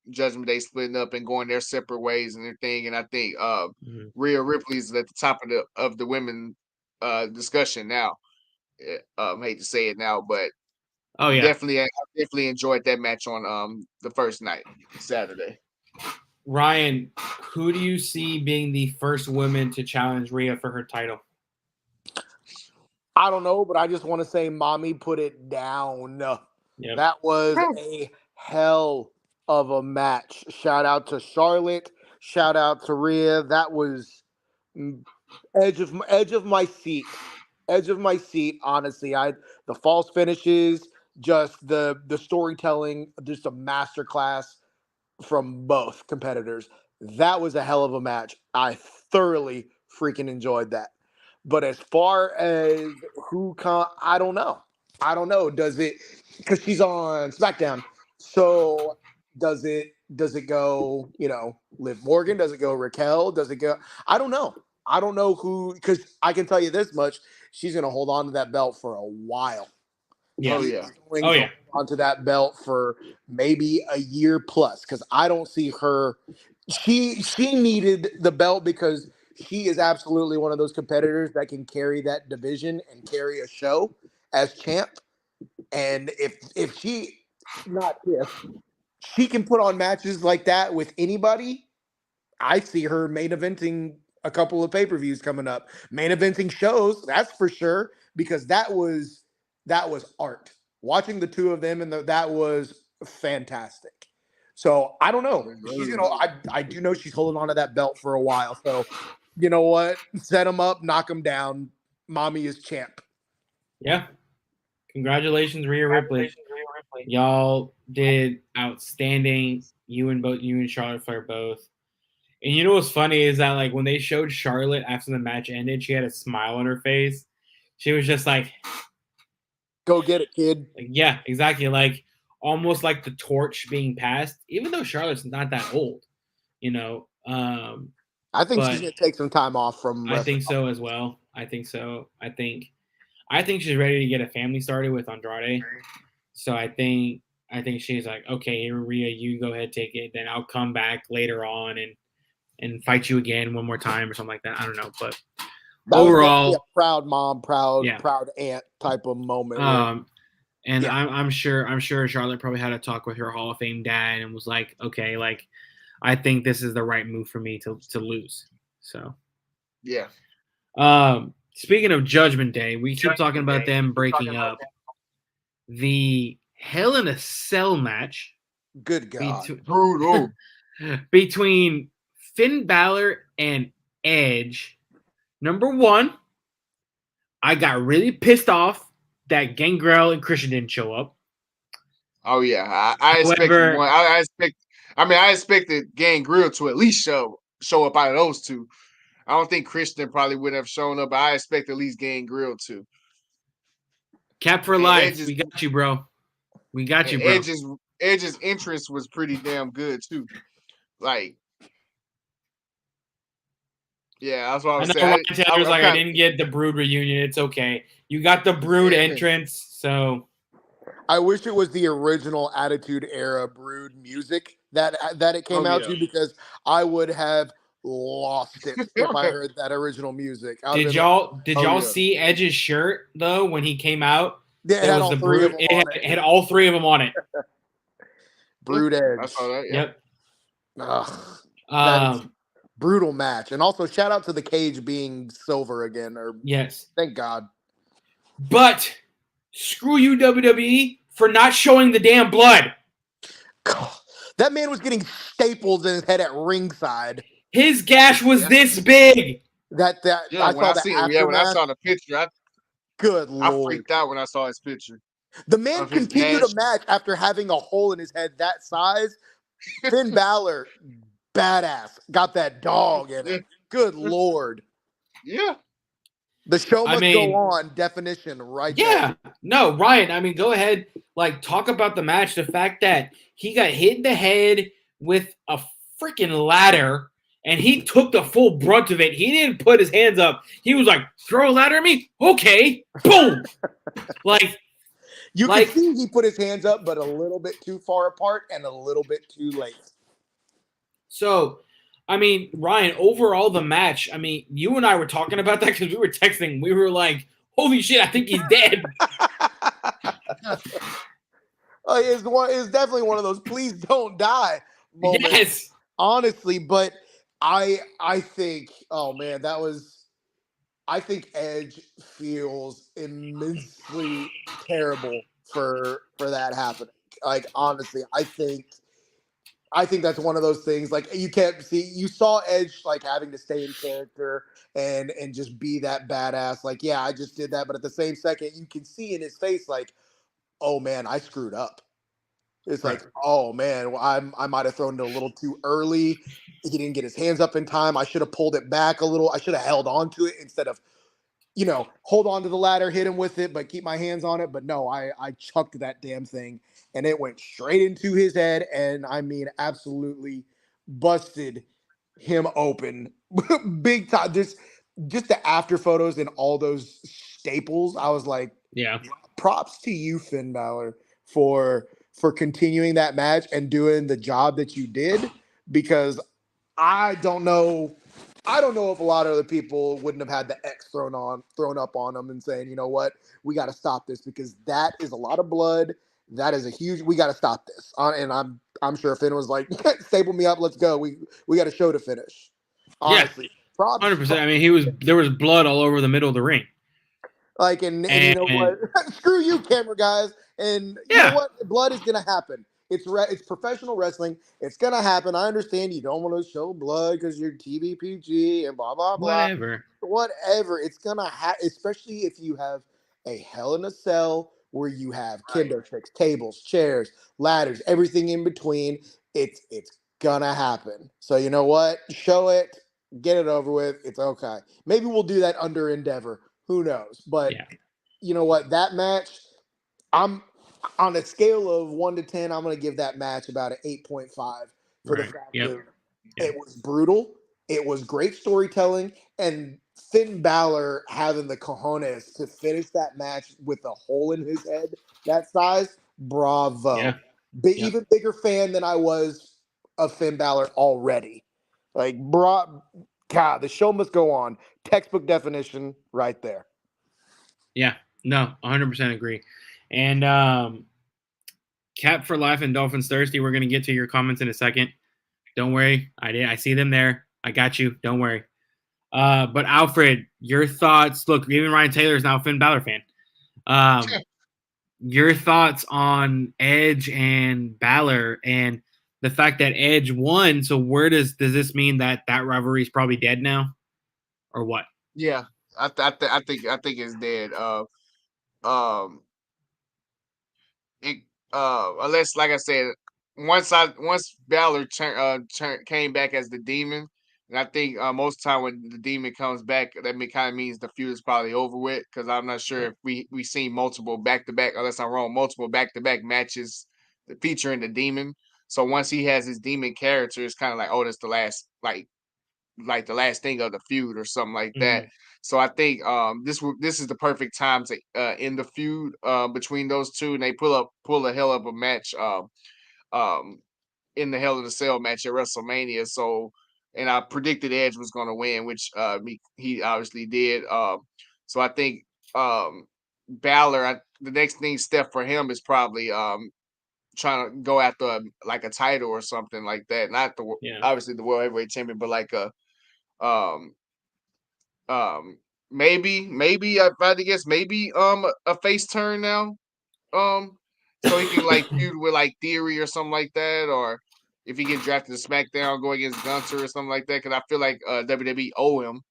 Judgment Day splitting up and going their separate ways and everything. And I think Rhea Ripley's at the top of the women discussion now. Hate to say it now, but Oh yeah. I definitely enjoyed that match on the first night, Saturday. Ryan, who do you see being the first woman to challenge Rhea for her title? I don't know, but I just want to say mommy put it down. Yep. That was a hell of a match. Shout out to Charlotte. Shout out to Rhea. That was edge of my seat. Edge of my seat, honestly. The false finishes, just the storytelling, just a masterclass from both competitors. That was a hell of a match. I thoroughly freaking enjoyed that. But as far as I don't know. Does it, because she's on SmackDown? So does it go? Liv Morgan? Does it go Raquel? Does it go? I don't know. I don't know who, because I can tell you this much: she's gonna hold on to that belt for a while. Yeah. Oh yeah. Hold onto that belt for maybe a year plus, because I don't see her. She needed the belt because she is absolutely one of those competitors that can carry that division and carry a show as champ. And if she can put on matches like that with anybody, I see her main eventing a couple of pay-per-views coming up. Main eventing shows, that's for sure, because that was art. Watching the two of them that was fantastic. So I don't know. I do know she's holding on to that belt for a while. So you know what? Set him up, knock him down. Mommy is champ. Yeah. Congratulations, Rhea Ripley. Y'all did outstanding. You and Charlotte Flair both. And you know what's funny is that like when they showed Charlotte after the match ended, she had a smile on her face. She was just like, "Go get it, kid." Like, yeah, exactly. Like almost like the torch being passed, even though Charlotte's not that old, I think she's gonna take some time off from wrestling. I think so as well. I think so. I think she's ready to get a family started with Andrade. So I think she's like, okay, Rhea, you go ahead, take it. Then I'll come back later on and fight you again one more time or something like that. I don't know, but that overall, was a proud mom, proud aunt type of moment. I'm sure Charlotte probably had a talk with her Hall of Fame dad and was like, okay, like I think this is the right move for me to lose. So yeah. Speaking of Judgment Day, we keep talking about them breaking up. The Hell in a Cell match. Good God. Brutal. Between Finn Balor and Edge. Number one, I got really pissed off that Gangrel and Christian didn't show up. Oh yeah, I expected one. I expected Gangrel to at least show up out of those two. I don't think Christian probably would have shown up, but I expect at least Gangrel to. Cap for life. We got you, bro. We got you, bro. Edge's entrance was pretty damn good too. Like, yeah, that's what I was saying. Taylor's like, I didn't get the Brood reunion. It's okay. You got the Brood entrance, so. I wish it was the original Attitude Era Brood music that it came out to, because I would have lost it if I heard that original music. Did y'all see Edge's shirt though when he came out? Yeah, it had all three of them on it. It had all three of them on it. Brood Edge. I saw that. Yep. Brutal match, and also shout out to the cage being silver again. Yes, thank God. But screw you, WWE, for not showing the damn blood. God, that man was getting staples in his head at ringside. His gash was this big. When I saw the picture, Good I Lord. freaked out when I saw his picture The man of his continued gash. a match after having a hole in his head that size. Finn Balor, badass. Got that dog in him. Good Lord. Yeah. The show I must mean, go on. Definition right yeah. there. No, Ryan, I mean, go ahead. Like, talk about the match. The fact that he got hit in the head with a freaking ladder and he took the full brunt of it. He didn't put his hands up. He was like, throw a ladder at me? Okay. Boom. Like, You Like- can see he put his hands up, but a little bit too far apart and a little bit too late. so, I mean, Ryan, overall, the match, I mean, you and I were talking about that because we were texting. We were like, holy shit, I think he's dead. It's definitely one of those please don't die moments. Yes. Honestly, but I think, oh man, I think Edge feels immensely terrible for that happening. Like honestly, I think that's one of those things. Like you can't see, you saw Edge like having to stay in character and just be that badass. Like yeah, I just did that, but at the same second, you can see in his face like, oh man, I screwed up. It's Right. like, oh man, well, I might have thrown it a little too early. He didn't get his hands up in time. I should have pulled it back a little. I should have held on to it instead of, hold on to the ladder, hit him with it, but keep my hands on it. But no, I chucked that damn thing and it went straight into his head. And I mean, absolutely busted him open big time. Just the after photos and all those staples. I was like, Yeah. props to you, Finn Balor, for continuing that match and doing the job that you did, because I don't know if a lot of other people wouldn't have had the X thrown up on them and saying, you know what, we got to stop this, because that is a lot of blood. That is a huge. We got to stop this. And I'm sure Finn was like, staple me up, let's go. We got a show to finish. Honestly, props. 100%. I mean, there was blood all over the middle of the ring. Like, and you know what? Screw you, camera guys. And you know what? Blood is gonna happen. It's professional wrestling. It's gonna happen. I understand you don't want to show blood because you're TVPG and blah blah blah. Whatever. It's gonna happen, especially if you have a Hell in a Cell where you have kendo sticks, tables, chairs, ladders, everything in between. It's gonna happen. So you know what? Show it. Get it over with. It's okay. Maybe we'll do that under Endeavor. Who knows? But you know what? That match, I'm on a scale of 1 to 10, I'm going to give that match about an 8.5 for the fact that it was brutal. It was great storytelling, and Finn Balor having the cojones to finish that match with a hole in his head that size. Bravo. Yeah. Even bigger fan than I was of Finn Balor already. Like, God, the show must go on. Textbook definition right there. Yeah, no, 100% agree. And Cap for Life and Dolphins Thirsty, we're going to get to your comments in a second. Don't worry. I see them there. I got you. Don't worry. But Alfred, your thoughts. Look, even Ryan Taylor is now a Finn Balor fan. Your thoughts on Edge and Balor and the fact that Edge won. So where does this mean that rivalry is probably dead now, or what? Yeah, I think it's dead. It unless, like I said, once Balor came back as the Demon, and I think most of the time when the Demon comes back, that kind of means the feud is probably over with, because I'm not sure if we seen multiple back to back, unless I'm wrong, multiple back to back matches featuring the Demon. So once he has his Demon character, it's kind of like, oh, that's the last like the last thing of the feud or something like that. So I think this is the perfect time to end the feud between those two, and they pull a hell of a match in the Hell in a Cell match at WrestleMania. So, and I predicted Edge was going to win, which he obviously did. So I think Balor, the next step for him is probably trying to go after like a title or something like that. Not obviously the World Heavyweight Champion, but like a maybe if I had to guess, maybe a face turn now. So he can like feud with like Theory or something like that, or if he gets drafted to SmackDown, go against Gunther or something like that. Because I feel like WWE owe him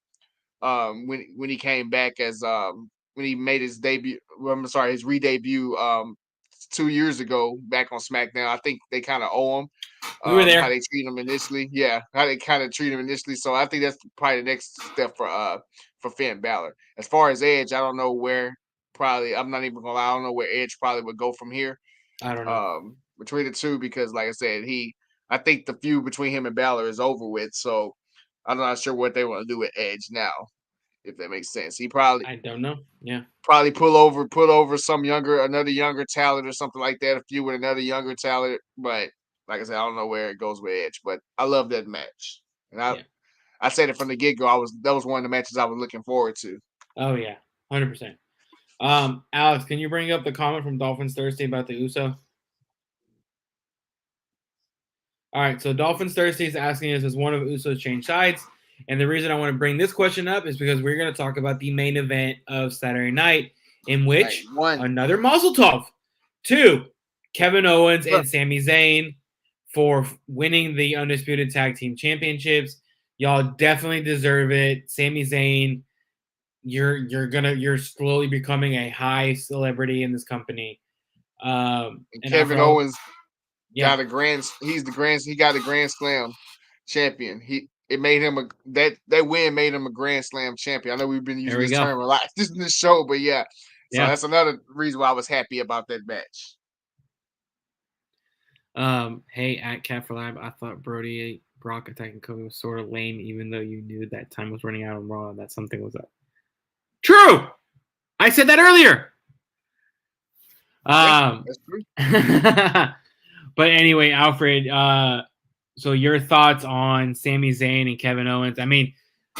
when he came back as when he made his debut. Well, I'm sorry, his re-debut 2 years ago back on SmackDown. I think they kind of owe him. We were there. How they treat him initially. Yeah, how they kind of treat him initially. So I think that's probably the next step for Finn Balor. As far as Edge, I don't know where. Probably, I'm not even gonna lie. I don't know where Edge probably would go from here. I don't know. Between the two, because like I said, I think the feud between him and Balor is over with. So I'm not sure what they want to do with Edge now, if that makes sense. He probably I don't know. Yeah. probably put over another younger talent or something like that. A feud with another younger talent, but like I said, I don't know where it goes with Edge. But I love that match, and I said it from the get go. That was one of the matches I was looking forward to. Oh yeah, 100%. Alex, can you bring up the comment from Dolphins Thursday about the Uso? All right, so Dolphins Thursday is asking us, has one of Usos changed sides? And the reason I want to bring this question up is because we're going to talk about the main event of Saturday night, in which another Mazel Tov to Kevin Owens and Sami Zayn for winning the Undisputed Tag Team Championships. Y'all definitely deserve it. Sami Zayn, you're slowly becoming a high celebrity in this company. And Kevin Owens got a he got a Grand Slam champion. It made him that win made him a Grand Slam champion. I know we've been using this term a lot in this show, but yeah. So that's another reason why I was happy about that match. Hey, at Cat for Lab, I thought Brock attacking Kobe was sort of lame, even though you knew that time was running out on Raw and that something was up. True! I said that earlier! That's true. But anyway, Alfred, so your thoughts on Sami Zayn and Kevin Owens? I mean,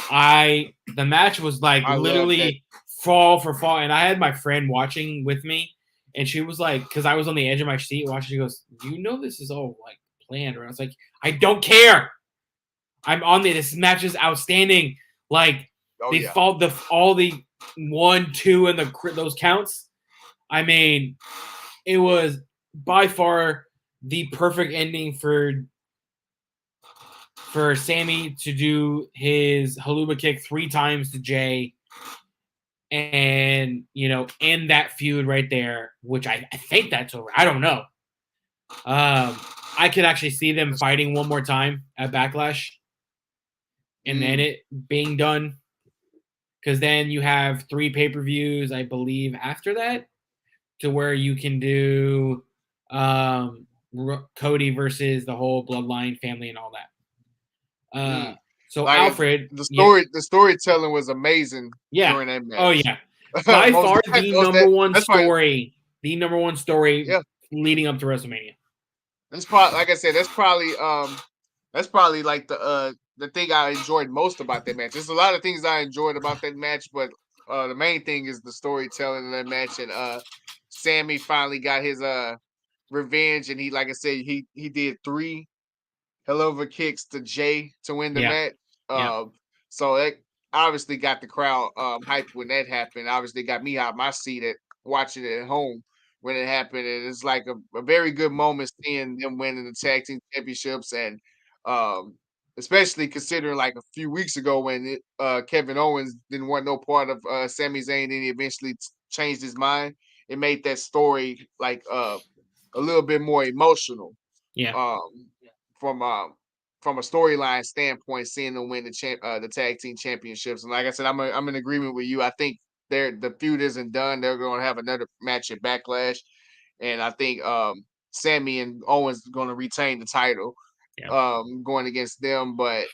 the match was like literally fall for fall, and I had my friend watching with me, and she was like, because I was on the edge of my seat watching, she goes, "You know this is all like planned," or I was like, "I don't care. I'm on there. This match is outstanding. Like followed all the 1, 2, and those counts. I mean, it was by far the perfect ending for Sammy to do his haluba kick 3 times to Jay and, end that feud right there, which I think that's over. I don't know. I could actually see them fighting one more time at Backlash and then it being done, because then you have 3 pay-per-views, I believe, after that, to where you can do Cody versus the whole Bloodline family and all that. So like Alfred, the storytelling was amazing during that match. Oh yeah, by far the number one story leading up to WrestleMania. That's probably, like I said, that's probably like the thing I enjoyed most about that match. There's a lot of things I enjoyed about that match, but the main thing is the storytelling of that match. And Sammy finally got his revenge, and he, like I said, he did 3 helluva kicks to Jay to win the match. So that obviously got the crowd hyped when that happened. Obviously got me out my seat watching it at home when it happened. And it's like a very good moment seeing them winning the tag team championships, and especially considering like a few weeks ago when Kevin Owens didn't want no part of Sami Zayn, and he eventually changed his mind. It made that story like a little bit more emotional. From a storyline standpoint, seeing them win the tag team championships. And like I said, I'm in agreement with you. I think the feud isn't done. They're going to have another match at Backlash, and I think Sammy and Owens are going to retain the title going against them. But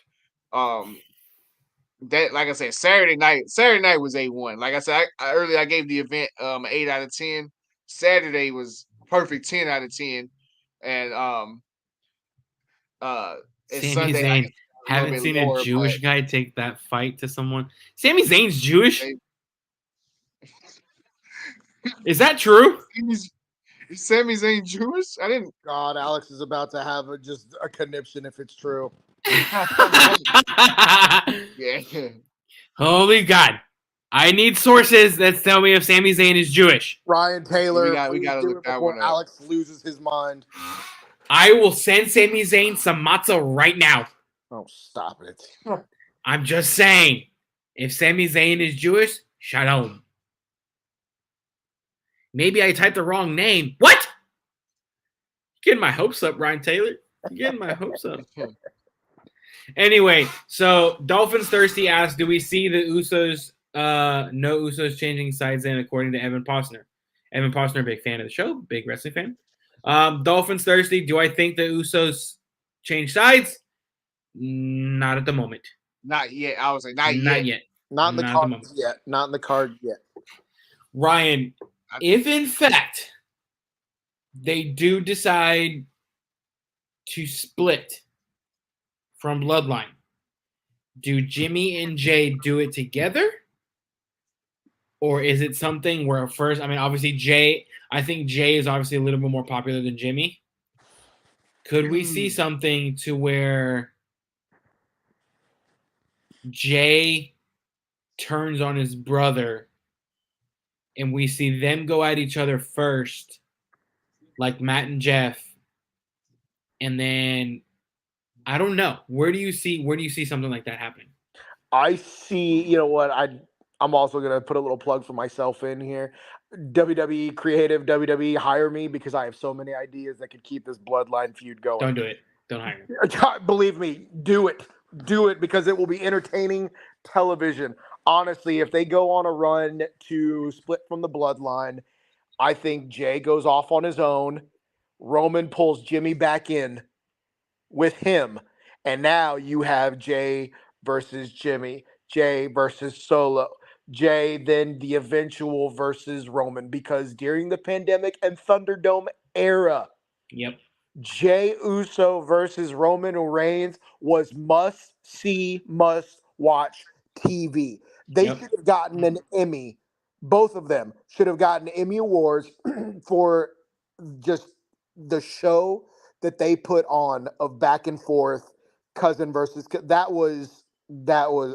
that, like I said, Saturday night was A1. Like I said, earlier I gave the event an 8 out of 10. Saturday was perfect 10 out of 10, and Sami Sunday, Zayn, haven't seen a Jewish guy take that fight to someone. Sami Zayn's Jewish? Is that true? Is Sami Zayn Jewish? I didn't. God, Alex is about to have just a conniption if it's true. Yeah. Holy God. I need sources that tell me if Sami Zayn is Jewish. Ryan Taylor, we gotta look that before one up. Alex loses his mind. I will send Sami Zayn some matzah right now. Oh, stop it. I'm just saying, if Sami Zayn is Jewish, shalom. Maybe I typed the wrong name. What? Getting my hopes up, Ryan Taylor. Getting my hopes up. Anyway, so Dolphins Thirsty asked, do we see the Usos, no Usos changing sides in according to Evan Posner? Evan Posner, big fan of the show, big wrestling fan. Dolphins Thirsty, do I think the Usos change sides? Not at the moment. Not yet. I was like, not yet. Not in the Not at the cards moment. yet. Not in the card yet. Ryan, if in fact they do decide to split from Bloodline, do Jimmy and Jay do it together? Or is it something where first, I mean, obviously I think Jay is obviously a little bit more popular than Jimmy. Could we see something to where Jay turns on his brother and we see them go at each other first, like Matt and Jeff, and then I don't know. Where do you see something like that happening? I see, you know what, I'm also going to put a little plug for myself in here. WWE Creative, WWE, hire me because I have so many ideas that could keep this bloodline feud going. Don't do it. Don't hire me. Believe me, do it. Do it because it will be entertaining television. Honestly, if they go on a run to split from the bloodline, I think Jay goes off on his own. Roman pulls Jimmy back in with him. And now you have Jay versus Jimmy, Jay versus Solo, Jay, then the eventual versus Roman, because during the pandemic and Thunderdome era, Yep. Jay Uso versus Roman Reigns was must-see, must-watch TV. They should have gotten an Emmy. Both of them should have gotten Emmy Awards for just the show that they put on of back and forth, cousin versus that was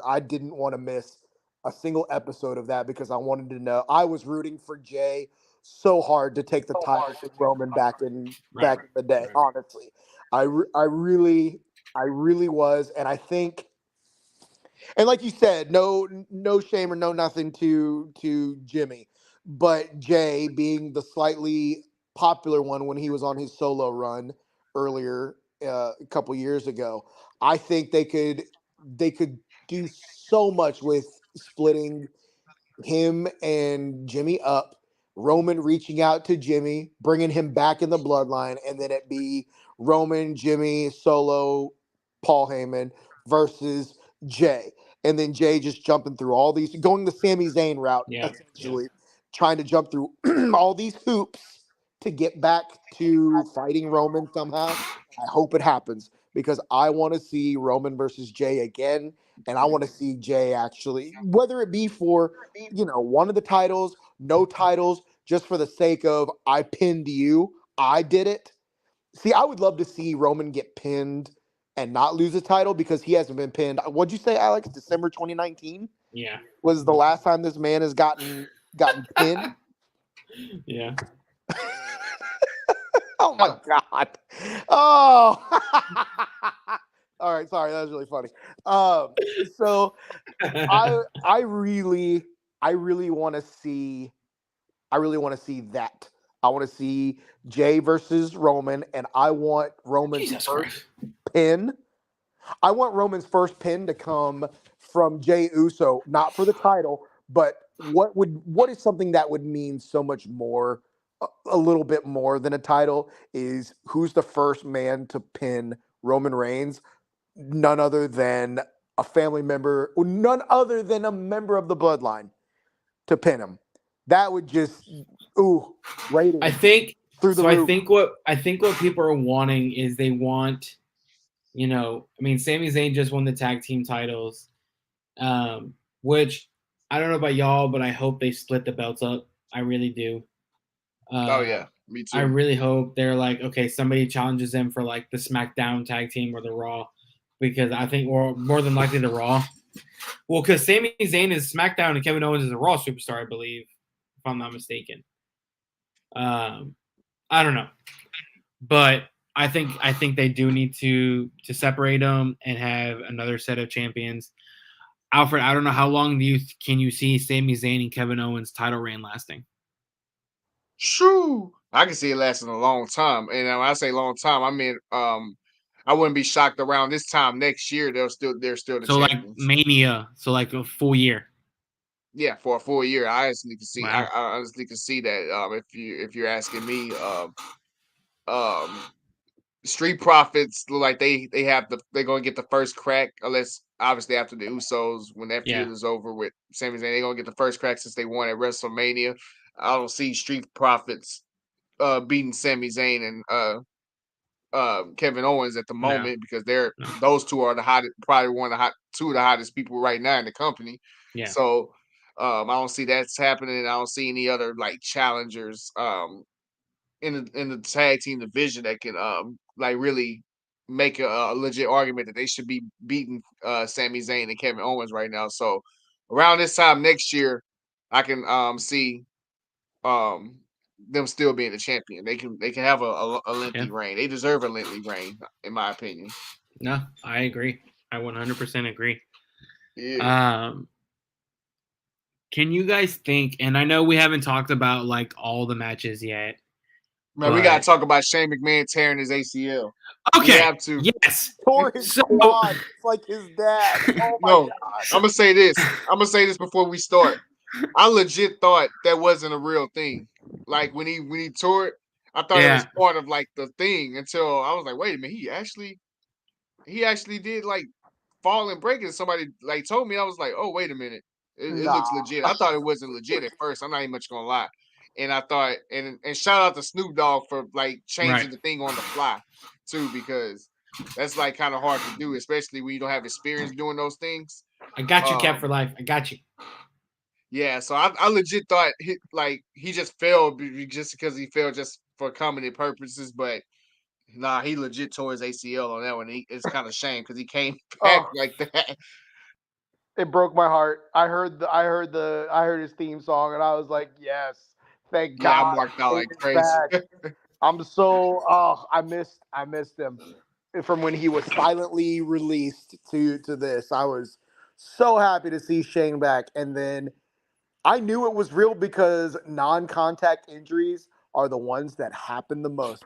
I didn't want to miss a single episode of that because I wanted to know. I was rooting for Jay so hard to take the title from Roman back in the day. Honestly, I really was, and I think, and like you said, no shame or no nothing to Jimmy, but Jay being the slightly popular one when he was on his solo run earlier a couple years ago, I think they could do so much with splitting him and Jimmy up, Roman reaching out to Jimmy, bringing him back in the bloodline, and then it be Roman, Jimmy, Solo, Paul Heyman versus Jay. And then Jay just jumping through all these, going the Sami Zayn route, essentially, trying to jump through all these hoops to get back to fighting Roman somehow. I hope it happens because I want to see Roman versus Jay again. And I want to see Jay actually, whether it be for, one of the titles, no titles, just for the sake of I pinned you, I did it. See, I would love to see Roman get pinned and not lose a title because he hasn't been pinned. What'd you say, Alex? December 2019? Yeah. Was the last time this man has gotten pinned? Yeah. Oh my God. Oh. All right, sorry, that was really funny. So I really want to see that. I want to see Jay versus Roman, and I want Roman's first pin. I want Roman's first pin to come from Jay Uso, not for the title, but what is something that would mean so much more, a little bit more than a title, is who's the first man to pin Roman Reigns? None other than a family member, none other than a member of the bloodline to pin him. That would just rating. I think through the roof. I think what people are wanting is they want, Sami Zayn just won the tag team titles, which I don't know about y'all, but I hope they split the belts up. I really do. Oh yeah, me too. I really hope they're like, okay, somebody challenges them for like the SmackDown tag team or the Raw, because I think, or more than likely the Raw. Well, because Sami Zayn is SmackDown and Kevin Owens is a Raw superstar, I believe, if I'm not mistaken. I don't know, but I think they do need to separate them and have another set of champions. Alfred, I don't know how long can you see Sami Zayn and Kevin Owens title reign lasting? Shoo! I can see it lasting a long time. And when I say long time, I mean I wouldn't be shocked around this time next year they're still the So like champions. Mania, so like a full year. Yeah, for a full year. I honestly can see Wow. I honestly can see that if you're asking me. Um Street Profits look like they're gonna get the first crack unless obviously after the Usos when that feud Yeah. is over with Sami Zayn they're gonna get the first crack since they won at WrestleMania. I don't see Street Profits beating Sami Zayn and Kevin Owens at the No. moment because No. those two are the hottest, probably two of the hottest people right now in the company. Yeah. So I don't see that's happening. I don't see any other like challengers in the tag team division that can like really make a legit argument that they should be beating Sami Zayn and Kevin Owens right now. So around this time next year, I can see um them still being the champion. They can have a lengthy reign. They deserve a lengthy reign, in my opinion. No, I agree. I 100% agree. Yeah. Can you guys think? And I know we haven't talked about like all the matches yet. Man, we gotta talk about Shane McMahon tearing his ACL. Okay. We have to. Yes. Tore his quad. It's like his dad. Oh my No, god. I'm gonna say this. I'm gonna say this before we start. I legit thought that wasn't a real thing. Like when he tore it, I thought it was part of like the thing until I was like, wait a minute, he actually did like fall and break it. Somebody like told me, I was like, oh wait a minute, it looks legit. I thought it wasn't legit at first. I'm not even much gonna lie. And I thought, and shout out to Snoop Dogg for like changing the thing on the fly too, because that's like kind of hard to do, especially when you don't have experience doing those things. I got you, Cap for life. I got you. Yeah, so I legit thought he just failed just because he failed just for comedy purposes, but nah, he legit tore his ACL on that one. It's kind of shame because he came back like that. It broke my heart. I heard his theme song and I was like, yes, thank God. Yeah, I marked out like he's crazy. back. I'm so I missed him from when he was silently released to this. I was so happy to see Shane back, and then I knew it was real because non-contact injuries are the ones that happen the most.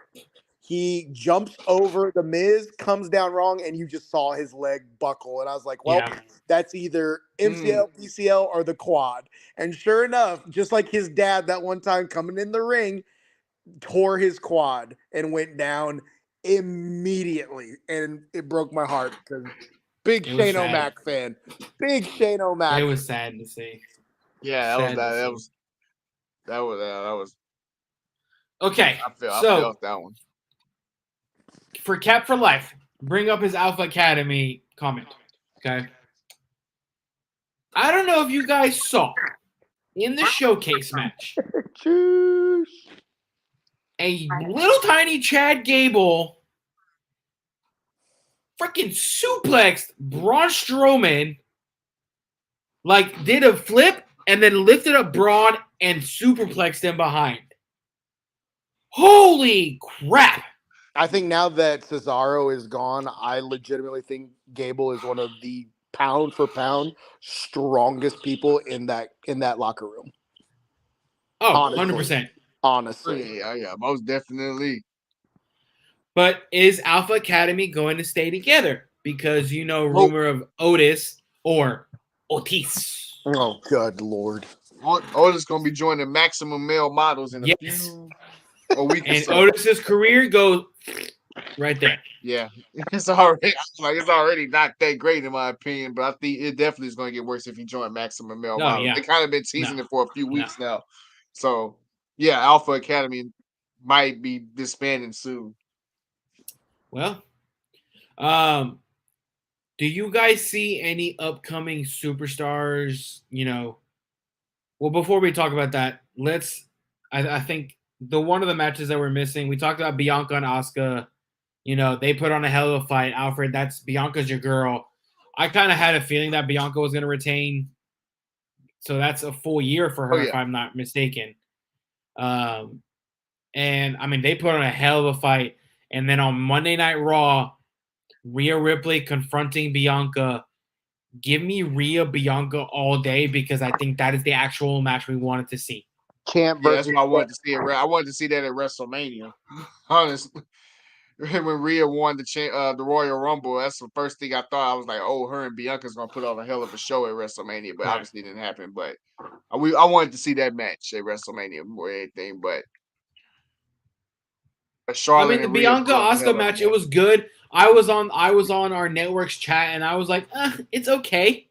He jumps over the Miz, comes down wrong, and you just saw his leg buckle. And I was like, well, that's either MCL, PCL, or the quad. And sure enough, just like his dad that one time coming in the ring, tore his quad and went down immediately. And it broke my heart because big Shane O'Mac fan. Big Shane O'Mac. It was sad to see. Yeah, that was okay. I felt that one. For Cap for life, bring up his Alpha Academy comment. Okay. I don't know if you guys saw in the showcase match a little tiny Chad Gable freaking suplexed Braun Strowman, like did a flip and then lifted up Braun and superplexed him behind. Holy crap. I think now that Cesaro is gone, I legitimately think Gable is one of the pound for pound strongest people in that locker room. Oh, honestly. 100%. Honestly. Yeah, most definitely. But is Alpha Academy going to stay together? Because rumor of Otis or Otis. Oh, good Lord. Otis going to be joining Maximum Male Models in a few a week and Otis's career goes right there. Yeah, it's already not that great in my opinion, but I think it definitely is going to get worse if he joined Maximum Male Models. Yeah. They kind of been teasing it for a few weeks now, so yeah, Alpha Academy might be disbanding soon. Well, do you guys see any upcoming superstars? Well, before we talk about that, I think one of the matches that we're missing, we talked about Bianca and Asuka. They put on a hell of a fight. Alfred, that's Bianca's your girl. I kind of had a feeling that Bianca was going to retain. So that's a full year for her, if I'm not mistaken. And I mean, they put on a hell of a fight. And then on Monday Night Raw, Rhea Ripley confronting Bianca. Give me Rhea Bianca all day because I think that is the actual match we wanted to see. Champ Yeah, that's versus what I wanted to see. I wanted to see that at WrestleMania. Honestly, when Rhea won the Royal Rumble, that's the first thing I thought. I was like, oh, her and Bianca's gonna put on a hell of a show at WrestleMania, but Right. obviously it didn't happen. But I wanted to see that match at WrestleMania more than anything. But Charlotte the and Rhea Bianca put on a hell Asuka of a match, it was good. I was on our network's chat and I was like, it's okay.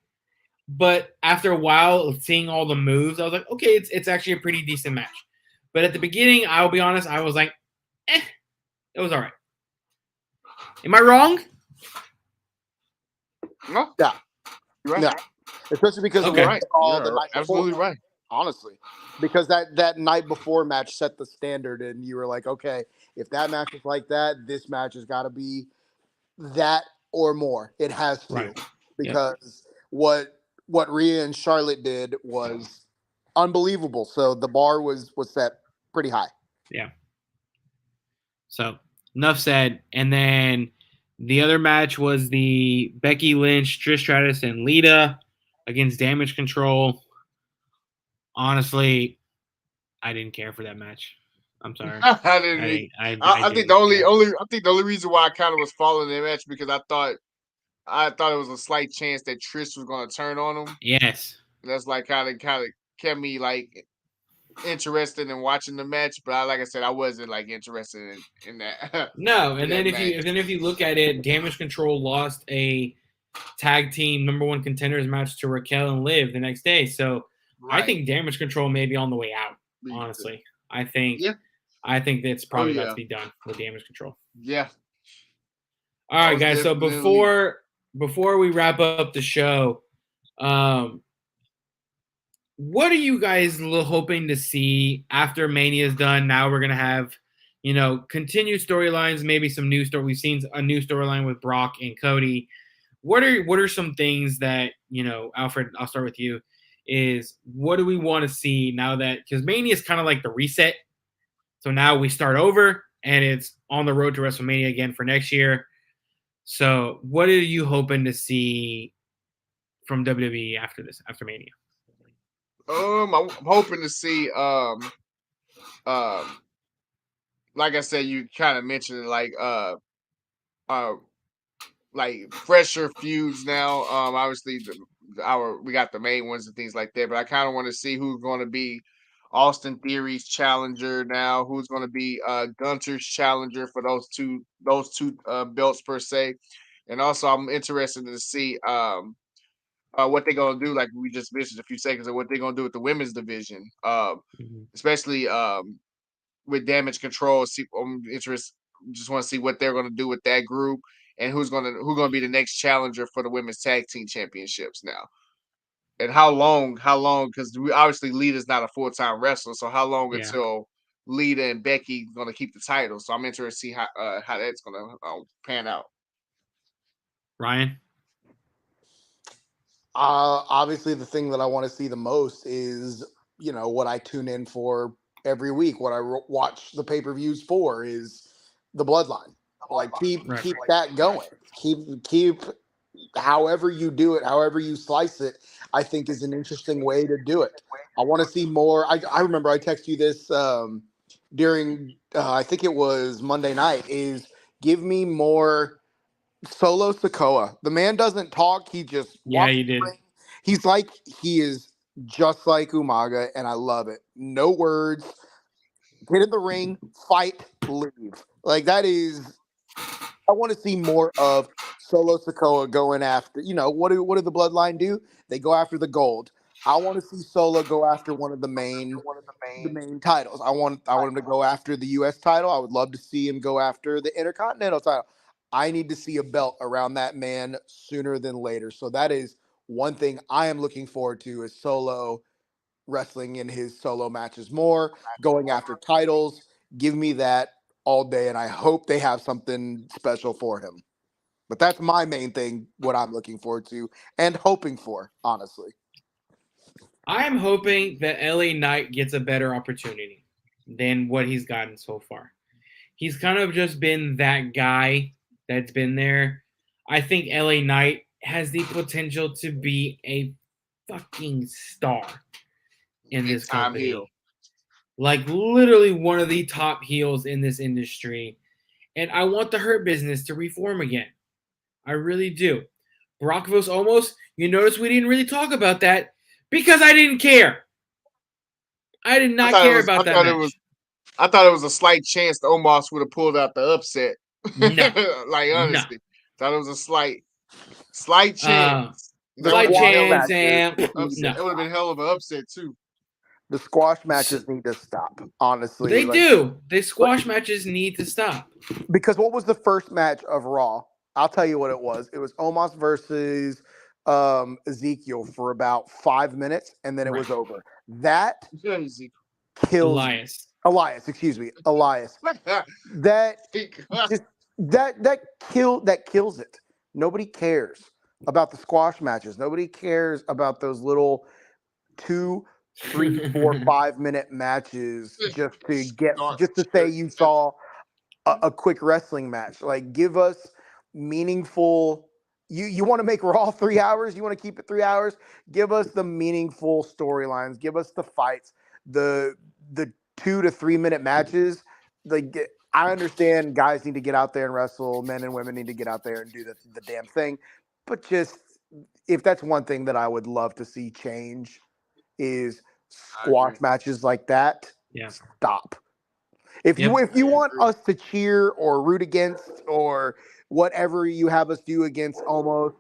But after a while of seeing all the moves, I was like, okay, it's actually a pretty decent match. But at the beginning, I'll be honest, I was like, it was all right. Am I wrong? No, Yeah. you're right. Yeah. Especially because Okay. of what Right. we saw You're the night absolutely before. right. Honestly, because that night before match set the standard, and you were like, okay, if that match is like that, this match has got to be that or more. It has to, Right. because what Rhea and Charlotte did was unbelievable. So the bar was set pretty high. Yeah. So enough said. And then the other match was the Becky Lynch, Trish Stratus, and Lita against Damage Control. Honestly, I didn't care for that match. I'm sorry. I didn't. I think the only reason why I kind of was following that match because I thought it was a slight chance that Trish was going to turn on him. Yes. That's like kind of kept me like interested in watching the match, but like I said, I wasn't like interested in that. No, and in then that if you look at it, Damage Control lost a tag team #1 contenders match to Raquel and Liv the next day. So Right. I think Damage Control may be on the way out. Honestly, I think that's probably about to be done with Damage Control. Yeah. All right, guys. So before we wrap up the show, what are you guys hoping to see after Mania is done? Now we're gonna have, continued storylines, maybe some new story. We've seen a new storyline with Brock and Cody. What are some things that, Alfred, I'll start with you, is what do we want to see now that, because Mania is kind of like the reset. So now we start over and it's on the road to WrestleMania again for next year. So what are you hoping to see from WWE after Mania? I'm hoping to see like I said, you kind of mentioned like fresher feuds now. Obviously we got the main ones and things like that, but I kind of want to see who's going to be Austin Theory's challenger now, who's going to be Gunter's challenger for those two belts per se, and also I'm interested to see what they're gonna do, like we just mentioned a few seconds ago, what they're gonna do with the women's division, especially with Damage Control. I'm interested. Just want to see what they're gonna do with that group and who's gonna be the next challenger for the women's tag team championships now, and how long? Because obviously Lita's not a full-time wrestler, so how long until Lita and Becky gonna keep the title? So I'm interested to see how that's gonna pan out. Ryan? Obviously, the thing that I want to see the most is, what I tune in for every week, what I watch the pay-per-views for is the bloodline. Like keep that going. Keep however you do it, however you slice it, I think is an interesting way to do it. I want to see more. I remember I texted you this during I think it was Monday night, is give me more Solo Sikoa. The man doesn't talk. He just walks he did. He is just like Umaga, and I love it. No words. Get in the ring, fight, leave. Like that is. I want to see more of Solo Sikoa going after. What do the Bloodline do? They go after the gold. I want to see Solo go after one of the main titles. I want him to go after the U.S. title. I would love to see him go after the Intercontinental title. I need to see a belt around that man sooner than later. So that is one thing I am looking forward to, is Solo wrestling in his solo matches more, going after titles. Give me that all day, and I hope they have something special for him. But that's my main thing, what I'm looking forward to and hoping for, honestly. I am hoping that LA Knight gets a better opportunity than what he's gotten so far. He's kind of just been that guy that's been there. I think LA Knight has the potential to be a fucking star in this company. like literally one of the top heels in this industry. And I want the Hurt Business to reform again. I really do. Brock vs. Omos, you notice we didn't really talk about that because I didn't care. I did not care about that match. I thought it was a slight chance the Omos would have pulled out the upset. No. Like, honestly. No. Thought it was a slight chance. Slight chance, It would no. have been hell of an upset, too. The squash matches need to stop, honestly. They do. The squash matches need to stop. Because what was the first match of Raw? I'll tell you what it was. It was Omos versus Ezekiel for about 5 minutes, and then it was over. That kills Elias, excuse me. Elias. That kills it. Nobody cares about the squash matches. Nobody cares about those little 2, 3, 4, 5 minute matches just to say you saw a quick wrestling match. Like, give us meaningful. You want to make Raw 3 hours? You want to keep it 3 hours? Give us the meaningful storylines. Give us the fights. The 2 to 3 minute matches. Like, I understand guys need to get out there and wrestle. Men and women need to get out there and do the damn thing. But just, if that's one thing that I would love to see change, is squash matches like that. Yeah. Stop. If you want us to cheer or root against or whatever you have us do against, almost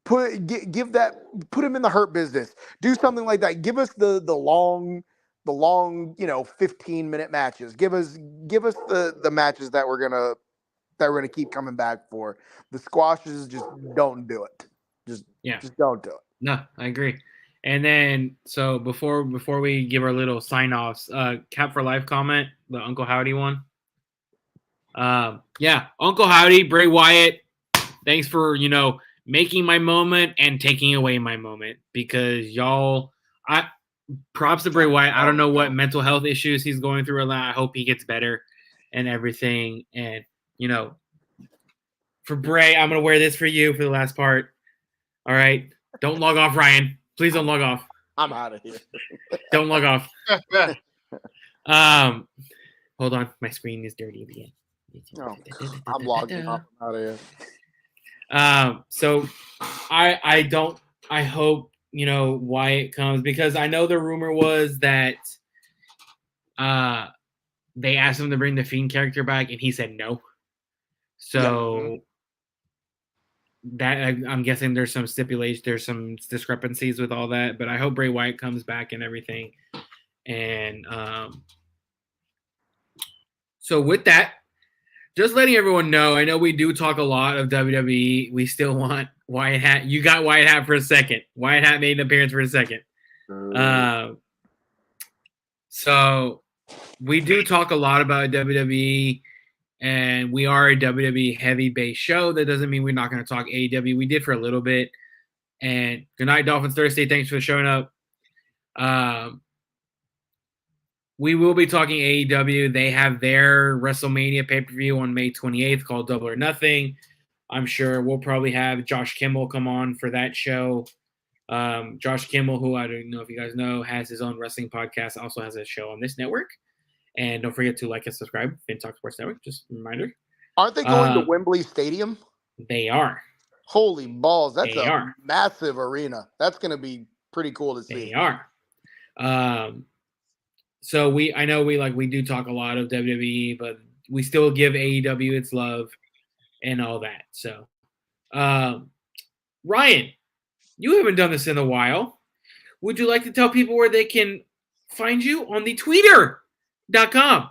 put him in the Hurt Business. Do something like that. Give us the long 15-minute matches. Give us the matches that we're gonna keep coming back for. The squashes, just don't do it. Just don't do it. No, I agree. And then, so before we give our little sign-offs, Cap for Life comment, the Uncle Howdy one. Uncle Howdy, Bray Wyatt, thanks for, making my moment and taking away my moment, because props to Bray Wyatt. I don't know what mental health issues he's going through a lot. I hope he gets better and everything. And, for Bray, I'm going to wear this for you for the last part. All right. Don't log off, Ryan. Please don't log off. I'm out of here. Don't log off. Hold on. My screen is dirty again. No, I'm logging off. I'm out of here. So I hope, Wyatt comes, because I know the rumor was that they asked him to bring the Fiend character back and he said no. So that I'm guessing there's some stipulations, there's some discrepancies with all that, but I hope Bray Wyatt comes back and everything. And so with that, just letting everyone know, I know we do talk a lot of WWE. We still want Wyatt Hat. You got Wyatt Hat for a second. Wyatt Hat made an appearance for a second. So we do talk a lot about WWE. And we are a WWE heavy-based show. That doesn't mean we're not going to talk AEW. We did for a little bit. And good night, Dolphins Thursday. Thanks for showing up. We will be talking AEW. They have their WrestleMania pay-per-view on May 28th called Double or Nothing. I'm sure we'll probably have Josh Kimmel come on for that show. Josh Kimmel, who I don't know if you guys know, has his own wrestling podcast, also has a show on this network. And don't forget to like and subscribe. Fin Talk Sports Network, just a reminder. Aren't they going to Wembley Stadium? They are. Holy balls. That's massive arena. That's going to be pretty cool to see. They are. So I know we do talk a lot of WWE, but we still give AEW its love and all that. So, Ryan, you haven't done this in a while. Would you like to tell people where they can find you on the Twitter.com?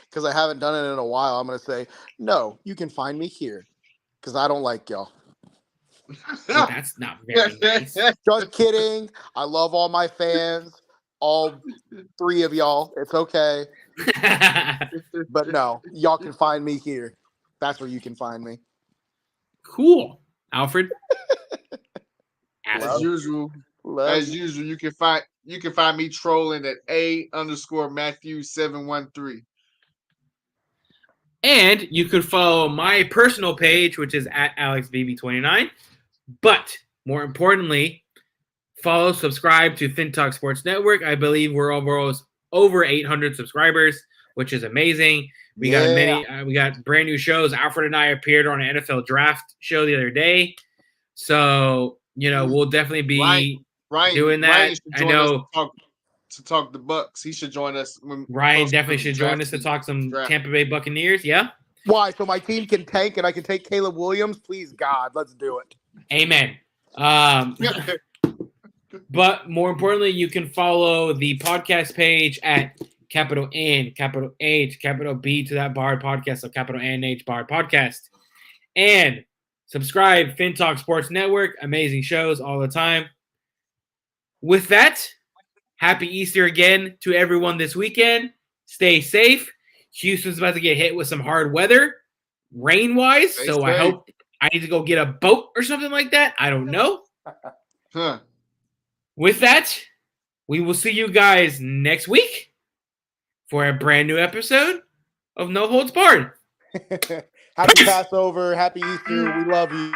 Because I haven't done it in a while, I'm going to say, no, you can find me here. Because I don't like y'all. Well, that's not very nice. Just kidding. I love all my fans. All 3 of y'all. It's okay. But no, y'all can find me here. That's where you can find me. Cool. Alfred? As usual, you can find me trolling at _Matthew713. And you could follow my personal page, which is at AlexBB29. But more importantly, follow, subscribe to Fin Talk Sports Network. I believe we're almost over 800 subscribers, which is amazing. We got brand new shows. Alfred and I appeared on an NFL draft show the other day. So, we'll definitely be doing that. I know to talk the Bucks. He should join us. Ryan definitely should join us to talk some Tampa Bay Buccaneers. Yeah. Why? So my team can tank and I can take Caleb Williams? Please, God, let's do it. Amen. But more importantly, you can follow the podcast page at capital N, capital H, capital B to that Bard podcast, so capital NH Bard podcast. And subscribe, Fin Talk Sports Network. Amazing shows all the time. With that, happy Easter again to everyone this weekend. Stay safe. Houston's about to get hit with some hard weather, rain-wise, so I hope I need to go get a boat or something like that. I don't know. Huh. With that, we will see you guys next week for a brand new episode of No Holds Barred. Happy Passover. Happy Easter. We love you.